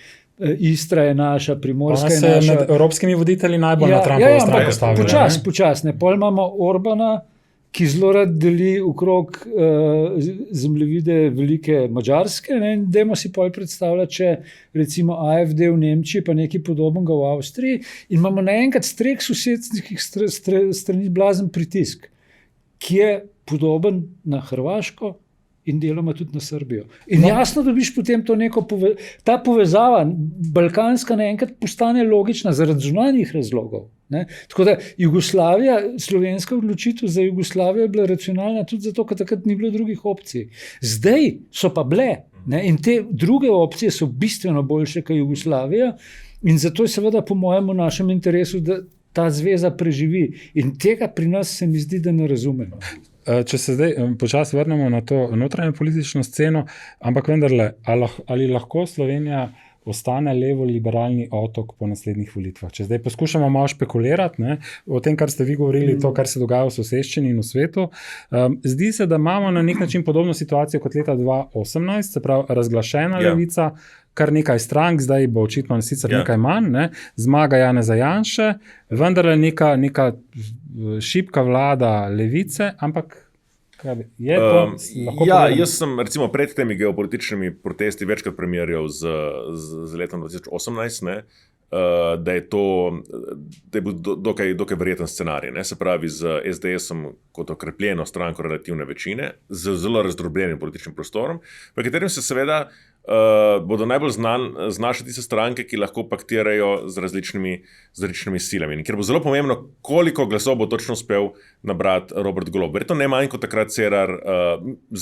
Istra je naša, Primorska Ona je se je naša. med evropskimi voditelji najbolj na Trumpovo stran ampak postavila. počas. Pol imamo Orbana, ki zelo rad deli okrog zemljevide velike Madžarske. Ne, in dajmo si pol predstavljati, če recimo AfD v Nemčiji, pa nekaj podobnega v Avstriji, in imamo naenkrat streh sosedskih strani blazen pritisk, ki je podoben na Hrvaško in deloma tudi na Srbijo. In jasno dobiš potem to neko ta povezava, balkanska naenkrat postane logična zaradi zunanjih razlogov. Ne? Tako da Jugoslavija, slovenska odločitev za Jugoslavijo je bila racionalna tudi zato, ker takrat ni bilo drugih opcij. Zdaj so pa bile, ne? In te druge opcije so bistveno boljše kot Jugoslavija, in zato je seveda po mojem v našem interesu, da ta zveza preživi. In tega pri nas se mi zdi, da ne razumemo. Če se zdaj počasi vrnemo na to notranjo politično sceno, ampak vendarle, ali lahko Slovenija ostane levo-liberalni otok po naslednjih volitvah? Če zdaj poskušamo malo špekulirati, ne, o tem, kar ste vi govorili, to, kar se dogaja v soseščini in v svetu, zdi se, da imamo na nek način podobno situacijo kot leta 2018, se pravi razglašena levica, kar nekaj strank, zdaj bo očitno sicer nekaj manj, ne, zmaga Janeza Janše, vendar neka šibka vlada levice, ampak je to lahko povedano? Jaz sem recimo pred temi geopolitičnimi protesti večkrat primerjal z letom 2018, ne, da je bil dokaj verjeten scenarij. Ne, se pravi z SDS-om kot okrepljeno stranko relativne večine, z zelo razdrobljenim političnim prostorom, v katerem se seveda bodo najbolj znašle tiste stranke, ki lahko paktirajo z različnimi silami. In ker bo zelo pomembno, koliko glasov bo točno uspel nabrati Robert Golob. Verjetno ne manj kot takrat Cerar,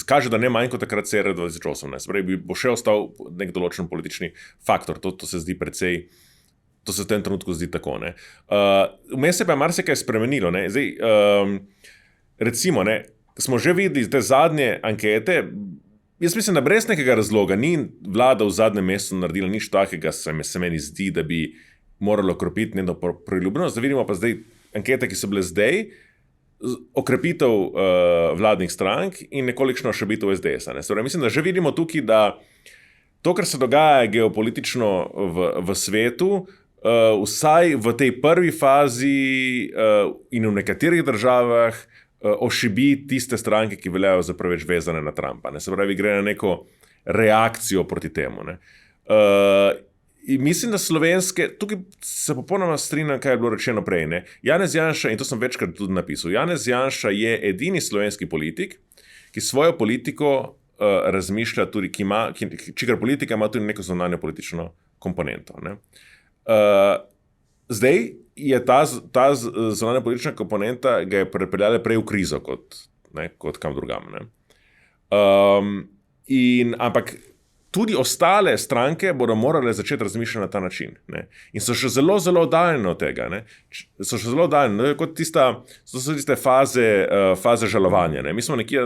kaže, da ne manj kot takrat Cerar 2018. Pravi, bo še ostal nek določen politični faktor. To se zdi precej, to se v tem trenutku zdi tako. Vmes se pa je marsikaj spremenilo. Ne. Zdaj, recimo, ne, smo že videli te zadnje ankete. Jaz mislim, da brez nekega razloga ni vlada v zadnjem mesecu naredila nič takega, se meni zdi, da bi moralo okropiti njeno priljubljenost. Da vidimo pa zdaj ankete, ki so bile zdaj, okrepitev vladnih strank in nekolikšno ošibitev SDS-a. Mislim, da že vidimo tukaj, da to, kar se dogaja geopolitično v svetu, vsaj v tej prvi fazi in v nekaterih državah, ošibi tiste stranke, ki veljajo za preveč vezane na Trumpa. Ne? Se pravi, gre na neko reakcijo proti temu. Ne? In mislim, da slovenske, tukaj se popolnoma strinjam, kaj je bilo rečeno prej. Ne? Janez Janša, in to sem večkrat tudi napisal, Janez Janša je edini slovenski politik, ki svojo politiko razmišlja tudi, čigar politika ima tudi neko zunanjo politično komponento. Ne? Zdaj je ta zunanja politična komponenta ga je pripeljala prej v krizo kot kam drugam. Ne? Ampak tudi ostale stranke bodo morale začeti razmišljati na ta način. Ne? In so še zelo, zelo oddaljene od tega. Ne? So še zelo oddaljene. Kot so tiste faze žalovanja. Ne? Mi smo nekje,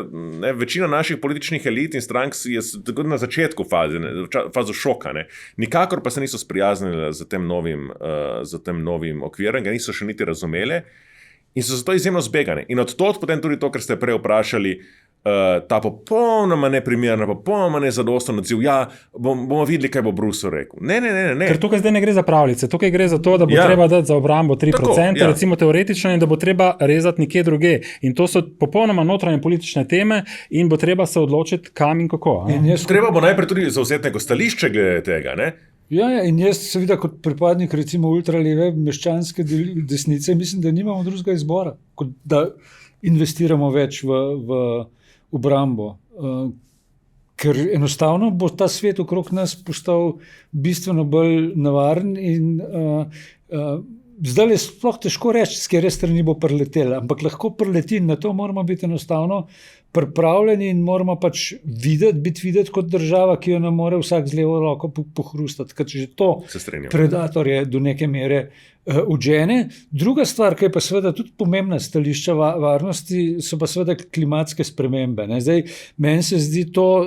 večina naših političnih elit in strank je tako na začetku fazo šoka. Ne? Nikakor pa se niso sprijaznili z tem novim okvirom, ga niso še niti razumeli in so zato izjemno zbegane. In od tod potem tudi to, kar ste prej vprašali, ta popolnoma neprimerna, popolnoma nezadosten odziv. Ja, bomo videli, kaj bo Brussel rekel. Ne. Ker tukaj zdaj ne gre za pravljice, tukaj gre za to, da bo treba dati za obrambo 3%, tako, recimo teoretično, in da bo treba rezati nekje druge. In to so popolnoma notranje politične teme in bo treba se odločiti, kam in kako. Treba bo najprej tudi zauzeti neko stališče glede tega. Ne? Ja, in jaz, seveda, kot pripadnik recimo ultraleve meščanske desnice, mislim, da nimamo drugega izbora, kot da investiramo več v obrambo. Ker enostavno bo ta svet okrog nas postal bistveno bolj nevaren in zdaj je sploh težko reči, s katere strani bo priletel, ampak lahko prileti in na to moramo biti enostavno pripravljeni in moramo pač biti videti kot država, ki jo ne more vsak z levo roko pohrustati, ker že to predatorje do neke mere odžene. Druga stvar, ki je pa seveda tudi pomembna stališča varnosti, so pa seveda klimatske spremembe. Zdaj, meni se zdi to,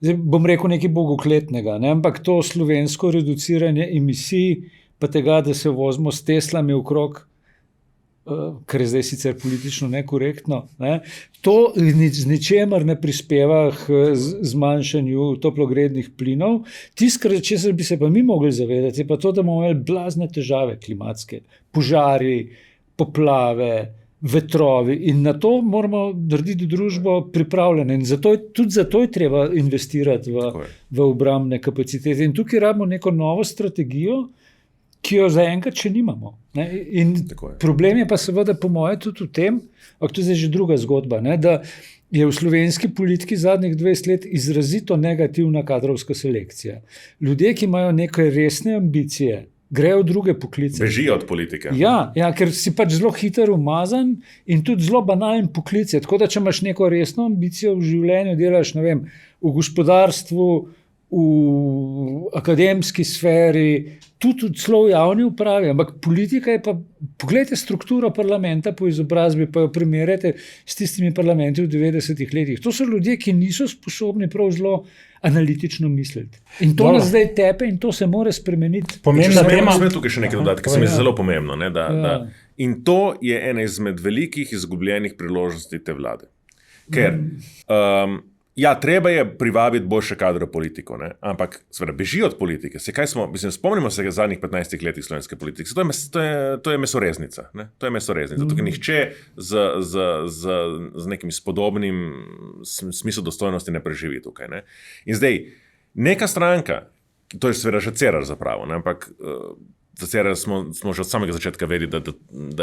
zdaj bom rekel nekaj bogokletnega, ampak to slovensko reduciranje emisij, pa tega, da se vozimo s Teslami okrog, kar je zdaj sicer politično nekorektno, to z ničemer ne prispeva k zmanjšanju toplogrednih plinov. Tisto, česar bi se pa mi mogli zavedati, je pa to, da bomo imeli blazne težave klimatske, požari, poplave, vetrovi in na to moramo narediti družbo pripravljeno. In tudi zato je treba investirati v obrambne kapacitete. In tukaj rabimo neko novo strategijo, ki jo zaenkrat še nimamo. In problem je pa seveda po moje tudi v tem, ampak to je že druga zgodba, da je v slovenski politiki zadnjih 20 let izrazito negativna kadrovska selekcija. Ljudje, ki imajo neke resne ambicije, grejo v druge poklice. Bežijo od politike. Ja, ker si pač zelo hiter umazan in tudi zelo banalen poklic. Tako da, če imaš neko resno ambicijo v življenju, delaš, ne vem, v gospodarstvu, v akademski sferi, tudi celo v javni upravi, ampak politika je pa, poglejte strukturo parlamenta po izobrazbi, pa jo primerjate s tistimi parlamenti v 90-ih letih. To so ljudje, ki niso sposobni prav zelo analitično misliti. In to nas zdaj tepe in to se mora spremeniti. Pomembna tema. Smem tukaj še nekaj dodati, ker se mi je zelo pomembno. In to je ena izmed velikih izgubljenih priložnosti te vlade. Ker treba je privabiti boljše kadre v politiko, ampak seveda bežijo od politike. Spomnimo se zadnjih 15 letih slovenske politike. To je mesoreznica. To je mesoreznica. Tukaj nihče z nekim spodobnim smislu dostojnosti ne preživi tukaj. In zdaj, neka stranka, to je seveda že Cerar zapravo, ampak za Cerarja smo že od samega začetka vedeli, da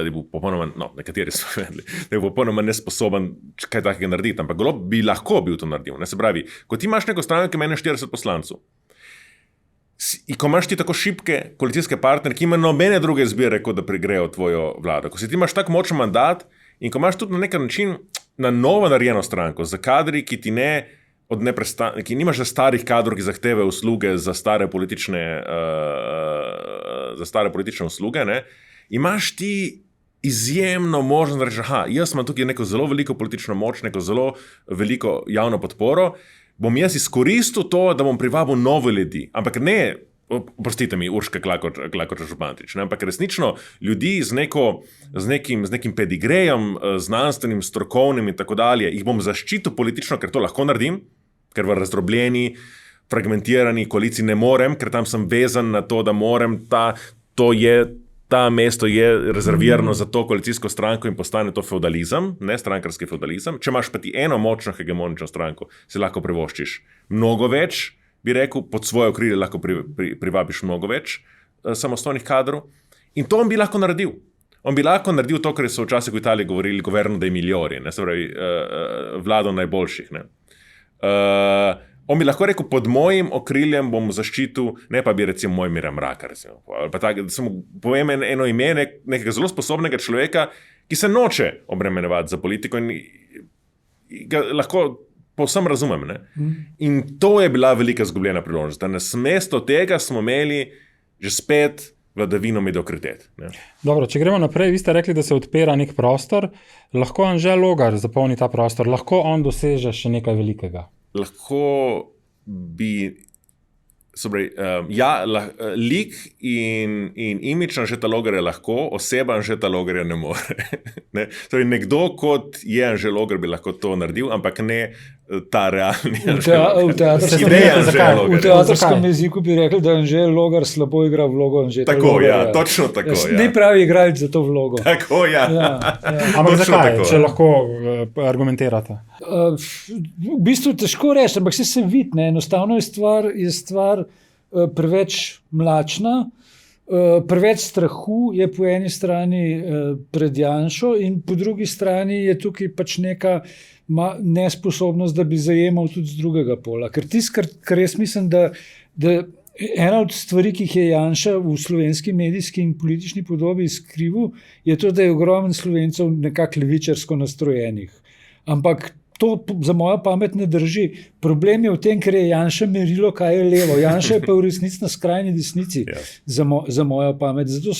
je bil popolnoma, nekateri so vedeli, da je bil popolnoma nesposoben kaj takega narediti, ampak Golob bi lahko bil to naredil. Se pravi, ko ti imaš neko stranko, ki ima 40 poslancev, in ko imaš ti tako šibke koalicijske partnerje, ki ima nobene druge izbire, kot da pregrejo tvojo vlado, ko si ti imaš tako močen mandat in ko imaš tudi na nek način na novo narejeno stranko, za kadri, ki ti ki nimaš za starih kadrov, ki zahtevajo usluge za stare politične usluge, imaš ti izjemno možnost, da rečeš, jaz imam tukaj neko zelo veliko politično moč, neko zelo veliko javno podporo, bom jaz izkoristil to, da bom privabil nove ljudi, ampak ne, oprostite mi, Urška Klakočar Zupančič, ampak resnično ljudi z nekim pedigrejem, znanstvenim, strokovnim in tako dalje, jih bom zaščitil politično, ker to lahko naredim, ker v razdrobljeni, fragmentirani koaliciji ne morem, ker tam sem vezan na to, da moram, ta mesto je rezervirano za to koalicijsko stranko in postane to feudalizem, ne strankarski feudalizem. Če imaš pa ti eno močno hegemonično stranko, si lahko privoščiš mnogo več, bi rekel, pod svoje okrilje lahko privabiš mnogo več samostojnih kadrov in to on bi lahko naredil. On bi lahko naredil to, kar so včasih v Italiji govorili governo dei migliori, se pravi vlado najboljših. On bi lahko rekel, pod mojim okriljem bom zaščitil, ne pa bi recimo Mojmira Mraka, povem eno ime nekega zelo sposobnega človeka, ki se noče obremenjevati za politiko in ga lahko povsem razumem. In to je bila velika izgubljena priložnost, da namesto tega smo imeli že spet vladavino mediokritet. Dobro, če gremo naprej, vi ste rekli, da se odpira nek prostor, lahko Anže Logar zapolni ta prostor, lahko on doseže še nekaj velikega. Lahko bi, lik in imidž Anžeta Logarja lahko, oseba Anžeta Logarja ne more. Nekdo kot je Anže Logar bi lahko to naredil, ampak ne ta realni Anže Logar. V teatrskem jeziku bi rekli, da Anže Logar slabo igra vlogo Anžeta Logarja. Tako, ja, točno tako. Ne pravi igralec za to vlogo. Tako, ja. Ampak zakaj, če lahko argumentirate? V bistvu težko reči, ampak se vidi, enostavno je stvar preveč mlačna. Preveč strahu je po eni strani pred Janšo in po drugi strani je tukaj pač neka nesposobnost, da bi zajemal tudi z drugega pola. Ker tisto, kar jaz mislim, da ena od stvari, ki jih je Janša v slovenski medijski in politični podobi skrivil, je to, da je ogromen Slovencev nekako levičarsko nastrojenih. Ampak to za mojo pamet ne drži. Problem je v tem, ker je Janša merilo, kaj je levo. Janša je pa v resnici na skrajni desnici za mojo pamet. Zato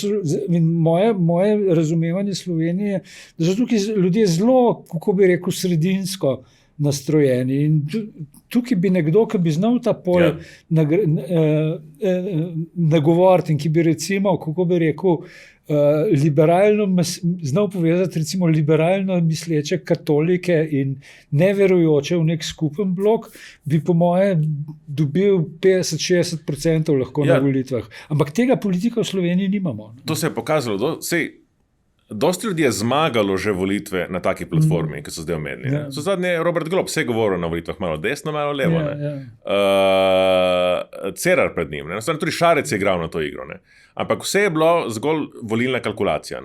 moje razumevanje Slovenije, da so tukaj ljudje zelo, kako bi rekel, sredinsko nastrojeni. In tukaj bi nekdo, ki bi znal ta pol nagovoriti in ki bi recimo, kako bi rekel, liberalno znal povezati recimo liberalno misleče katolike in neverujoče v nek skupen blok, bi po moje dobil 50-60% lahko na volitvah. Ampak tega politika v Sloveniji nimamo. To se je pokazalo. Dosti ljudi je zmagalo že volitve na taki platformi, ki so zdaj omenili. So zadnje Robert Golob vse govoril na volitvah malo desno, malo levo. Cerar pred njim. Tudi Šarec je igral na to igro. Ampak vse je bilo zgolj volilna kalkulacija.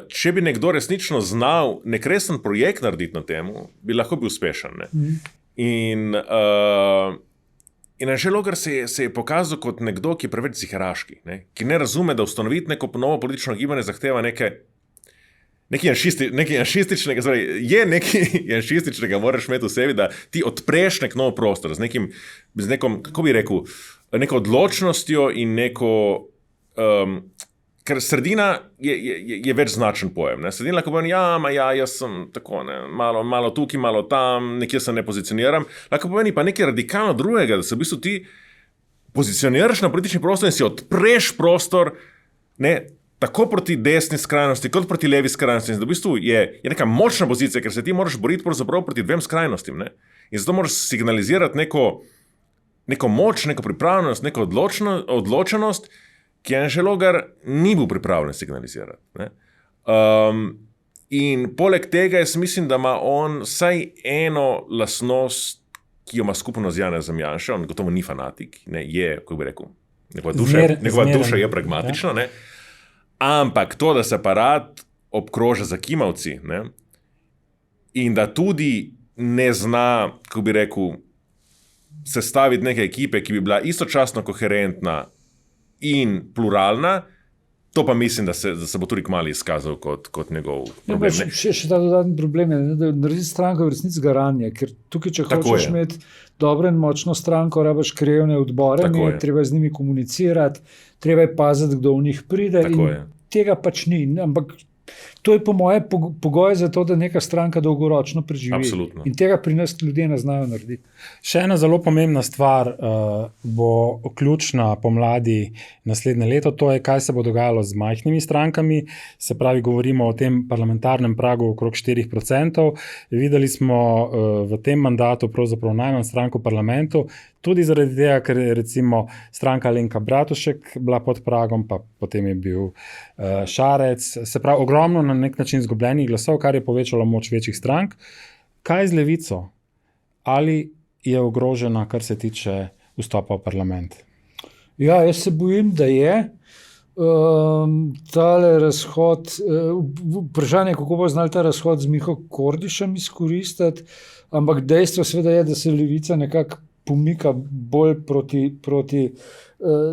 Če bi nekdo resnično znal nek resen projekt narediti na temu, bi lahko bil uspešen. In Anže Logar se je pokazal kot nekdo, ki je preveč ziheraški, ki ne razume, da ustanoviti neko novo politično gibanje zahteva nekaj janšističnega, je nekaj janšističnega, moraš imeti v sebi, da ti odpreš nek nov prostor z nekom, kako bi rekel, neko odločnostjo in neko, ker sredina je več značen pojem. Sredina lahko pomeni, jaz sem tako, malo tukaj, malo tam, nekje se ne pozicioniram. Lahko pomeni pa nekaj radikalno drugega, da se v bistvu ti pozicioniraš na politični prostor in si odpreš prostor, tako proti desni skrajnosti, kot proti levi skrajnosti. In v bistvu je neka močna pozicija, ker se ti moraš boriti pravzaprav proti dvem skrajnostim. In zato moraš signalizirati neko moč, neko pripravljenost, neko odločenost, ki Anže Logar ni bil pripravljen signalizirati. In poleg tega jaz mislim, da ima on vsaj eno lastnost, ki jo ima skupno z Janezom Janšo, on gotovo ni fanatik, je, kako bi rekel, njegova duša je pragmatična, ampak to, da se pa rad obkroža za kimavci, in da tudi ne zna, kako bi rekel, sestaviti neke ekipe, ki bi bila istočasno koherentna in pluralna, to pa mislim, da se bo tudi kmalu izkazal kot njegov problem. Še ta dodatni problem je, da naredi stranko v resnici garanje, ker tukaj, če hočeš imeti dobro in močno stranko, rabaš krevne odbore, treba z njimi komunicirati, treba je paziti, kdo v njih pride tega pač ni, ampak to je po moje pogoj za to, da neka stranka dolgoročno preživi. Absolutno. In tega pri nas ljudje ne znajo narediti. Še ena zelo pomembna stvar bo ključna pomladi naslednje leto, to je, kaj se bo dogajalo z majhnimi strankami. Se pravi, govorimo o tem parlamentarnem pragu okrog 4%. Videli smo v tem mandatu pravzaprav najmanj strank v parlamentu, tudi zaradi tega, ker je recimo stranka Alenka Bratušek bila pod pragom, pa potem je bil Šarec. Se pravi, ogromno na nek način izgubljenih glasov, kar je povečalo moč večjih strank. Kaj z levico? Ali je ogrožena, kar se tiče vstopa v parlament? Ja, jaz se bojim, da je. Tale razhod, vprašanje, kako bo znal ta razhod z Miho Kordišem izkoristiti, ampak dejstvo seveda je, da se levica nekako pomika bolj proti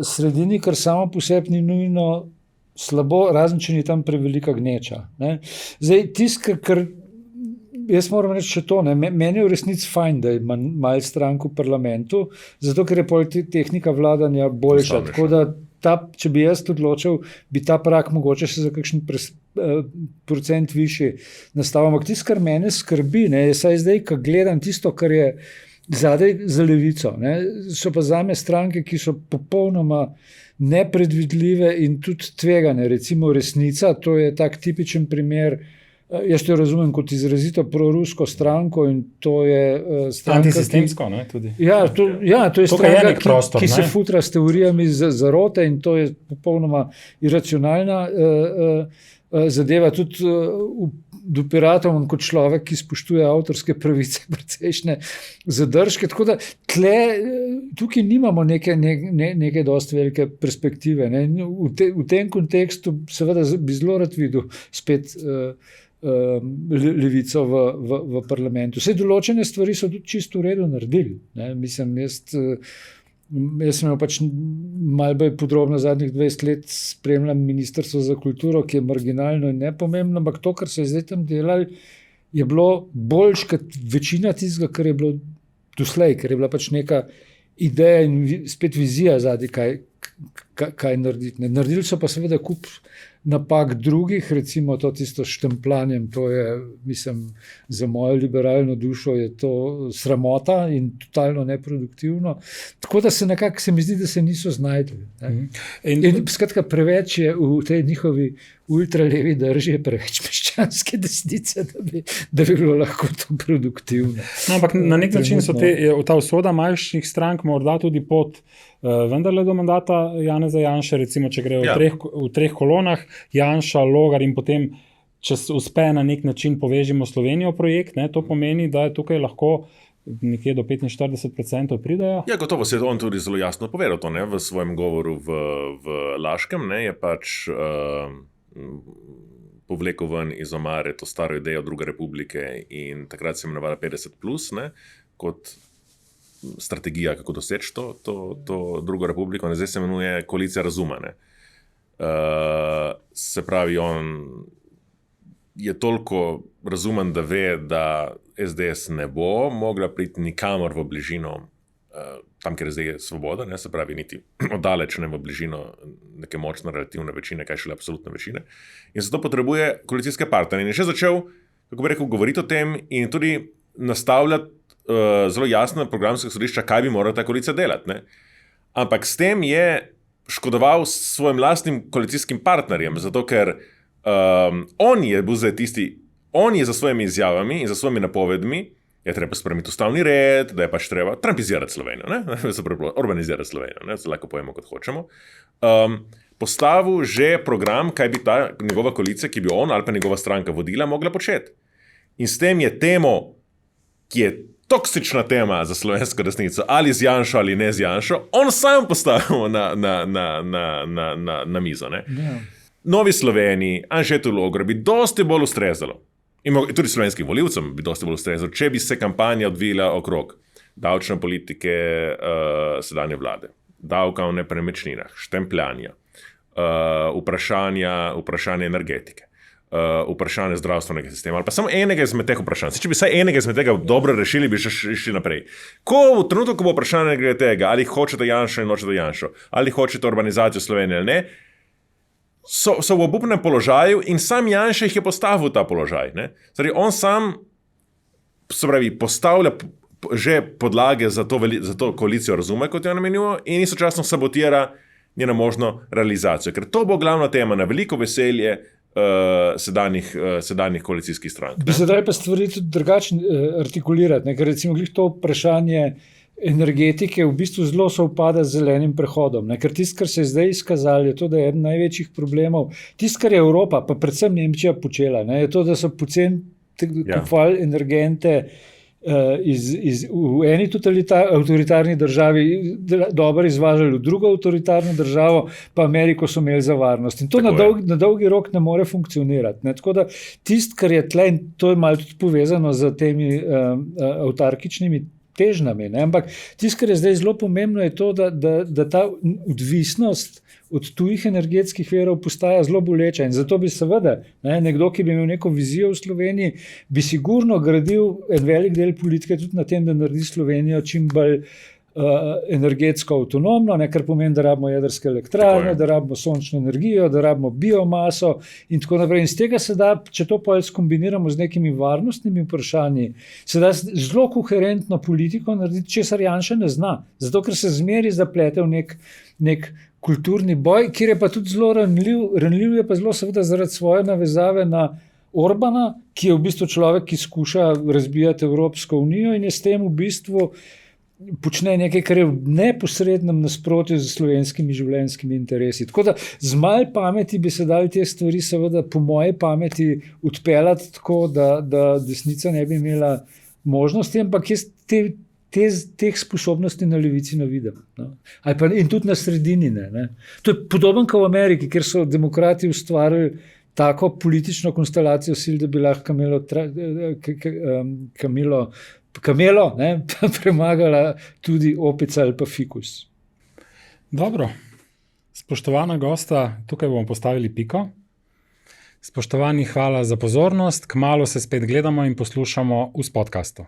sredini, kar samo po sebi ni nujno slabo, razen če ni tam prevelika gneča. Zdaj, tisto, kar jaz moram reči še to, meni je v resnici fajn, da ima malo strank v parlamentu, zato ker je tehnika vladanja boljša. Tako da, če bi jaz odločil, bi ta prak mogoče še za kakšen procent višji nastavil. Ampak tisto, kar mene skrbi, saj zdaj, ko gledam tisto, kar je zadaj za levico, so pa zame stranke, ki so popolnoma nepredvidljive in tudi tvegane. Recimo Resnica, to je tak tipičen primer, jaz to razumem kot izrazito prorusko stranko in to je stranka, antisistemsko, tudi. Ja, to je stranka, ki se futra s teorijami zarote in to je popolnoma iracionalna zadeva. Tudi dopiratom kot človek, ki spoštuje avtorske pravice, precejšnje zadržke. Tako da tukaj nimamo neke dosti velike perspektive. Ne. V tem kontekstu seveda bi zelo rad videl spet levico v parlamentu. Vse določene stvari so tudi čisto v redu naredili. Ne. Mislim, jaz sem pač malo bolj podrobno zadnjih 20 let spremljam Ministrstvo za kulturo, ki je marginalno in nepomembno, ampak to, kar so zdaj tam delali, je bilo boljš kot večina tistega, kar je bilo doslej, ker je bila pač neka ideja in spet vizija zadnji, kaj narediti. Ne. Naredili so pa seveda kup napak drugih, recimo to tisto štempljanjem, to je, mislim, za mojo liberalno dušo je to sramota in totalno neproduktivno. Tako da se nekako, se mi zdi, da se niso znajdli. In skratka, preveč je v tej njihovi ultralevi drži, preveč meščanske desnice, da bi bilo lahko to produktivno. No, ampak na nek način je ta usoda manjših strank morda tudi pod vendarle do mandata Janeza Janše, recimo, če gre v treh kolonah, Janša, Logar in potem, če uspe na nek način povežimo Slovenijo projekt, ne, to pomeni, da je tukaj lahko nekje do 45% pridajo. Ja, gotovo se je on tudi zelo jasno povedal to, ne, v svojem govoru v Laškem, ne, je pač povlekel ven iz omare to staro idejo Druge republike in takrat se imenovala 50+, ne, kot strategija, kako doseči to Drugo republiko, zdaj se imenuje koalicija razuma. Ne. Se pravi, on je toliko razumen, da ve, da SDS ne bo mogla priti nikamor v bližino, tam, kjer je zdaj Svoboda, ne, se pravi, niti oddaleč ne v bližino neke močne relativne večine, kaj šele absolutne večine. In zato potrebuje koalicijske partnerje. In je še začel, kako bi rekel, govoriti o tem in tudi nastavljati zelo jasna programska sodišča, kaj bi morala ta koalicija delati. Ne? Ampak s tem je škodoval svojim lastnim koalicijskim partnerjem, zato ker on je bil zdaj tisti, on je za svojimi izjavami in za svojimi napovedmi, je treba spremeniti ustavni red, da je pač treba trumpizirati Slovenijo, ne? Urbanizirati Slovenijo, ne? Se lahko pojemo, kot hočemo. Postavil že program, kaj bi ta njegova koalicija, ki bi on ali pa njegova stranka vodila, mogla početi. In s tem je temo, ki je toksična tema za slovensko desnico, ali z Janšo ali ne z Janšo, on sam postavil na mizo. Ne? Yeah. Novi Sloveniji, Anžetu Logaru bi dosti bolj ustrezalo. In tudi slovenskim volivcem bi dosti bolj ustrezalo, če bi se kampanja odvila okrog davčne politike sedanje vlade, davka o nepremičninah, štempljanja, vprašanje energetike, vprašanje zdravstvenega sistema, ali pa samo enega izmed teh vprašanj. Če bi vsaj enega izmed tega dobro rešili, bi še šli naprej. V trenutku, ko bo vprašanje glede tega, ali hočete Janšo in nočete Janšo, ali hočete urbanizacijo Slovenije ali ne, so v obupnem položaju in sam Janša jih je postavil v ta položaj. Ne? Zdaj, on sam, se pravi, postavlja že podlage za to koalicijo razume, kot jo namenjujo, in istočasno sabotira njeno možno realizacijo. Ker to bo glavna tema na veliko veselje sedanjih koalicijskih strank. Bi se dali pa stvari tudi drugače artikulirati, ne? Ker recimo to vprašanje energetike v bistvu zelo sovpada z zelenim prehodom, ne? Ker tisto, kar se je zdaj izkazalo, je to, da je eden največjih problemov, tisto, kar je Evropa, pa predvsem Nemčija počela, ne? Je to, da so poceni kupovali energente v eni avtoritarni državi dobro izvažali, v drugo avtoritarno državo, pa Ameriko so imeli za varnost. In to na dolgi rok ne more funkcionirati. Ne? Tako da tisto, kar je tle, in to je malo tudi povezano z temi avtarkičnimi težnami, ne? Ampak tisto, kar je zdaj zelo pomembno, je to, da ta odvisnost od tujih energetskih virov postaja zelo boleča. In zato bi seveda nekdo, ki bi imel neko vizijo v Sloveniji, bi sigurno gradil en velik del politike tudi na tem, da naredi Slovenijo čim bolj energetsko avtonomno, kar pomeni, da rabimo jedrske elektrarne, da rabimo sončno energijo, da rabimo biomaso in tako naprej. In z tega se da, če to skombiniramo z nekimi varnostnimi vprašanji, se da zelo koherentno politiko narediti, česar Janša ne zna. Zato, ker se zmeri zaplete v nek kulturni boj, kjer je pa tudi zelo ranljiv. Ranljiv je pa zelo seveda zaradi svoje navezave na Orbana, ki je v bistvu človek, ki skuša razbijati Evropsko unijo in je s tem v bistvu počne nekaj, kar je v neposrednem nasprotju z slovenskimi življenjskimi interesi. Tako da z malo pameti bi se dali te stvari, seveda po moje pameti, odpeljati tako, da desnica ne bi imela možnosti, ampak jaz teh sposobnosti na levici ne vidim. No. In tudi na sredini ne. To je podobno kot v Ameriki, kjer so demokrati ustvarili tako politično konstelacijo sil, da bi lahko kamelo premagala tudi opica ali pa fikus. Dobro. Spoštovana gosta, tukaj bomo postavili piko. Spoštovani, hvala za pozornost. Kmalu se spet gledamo in poslušamo v podcastu.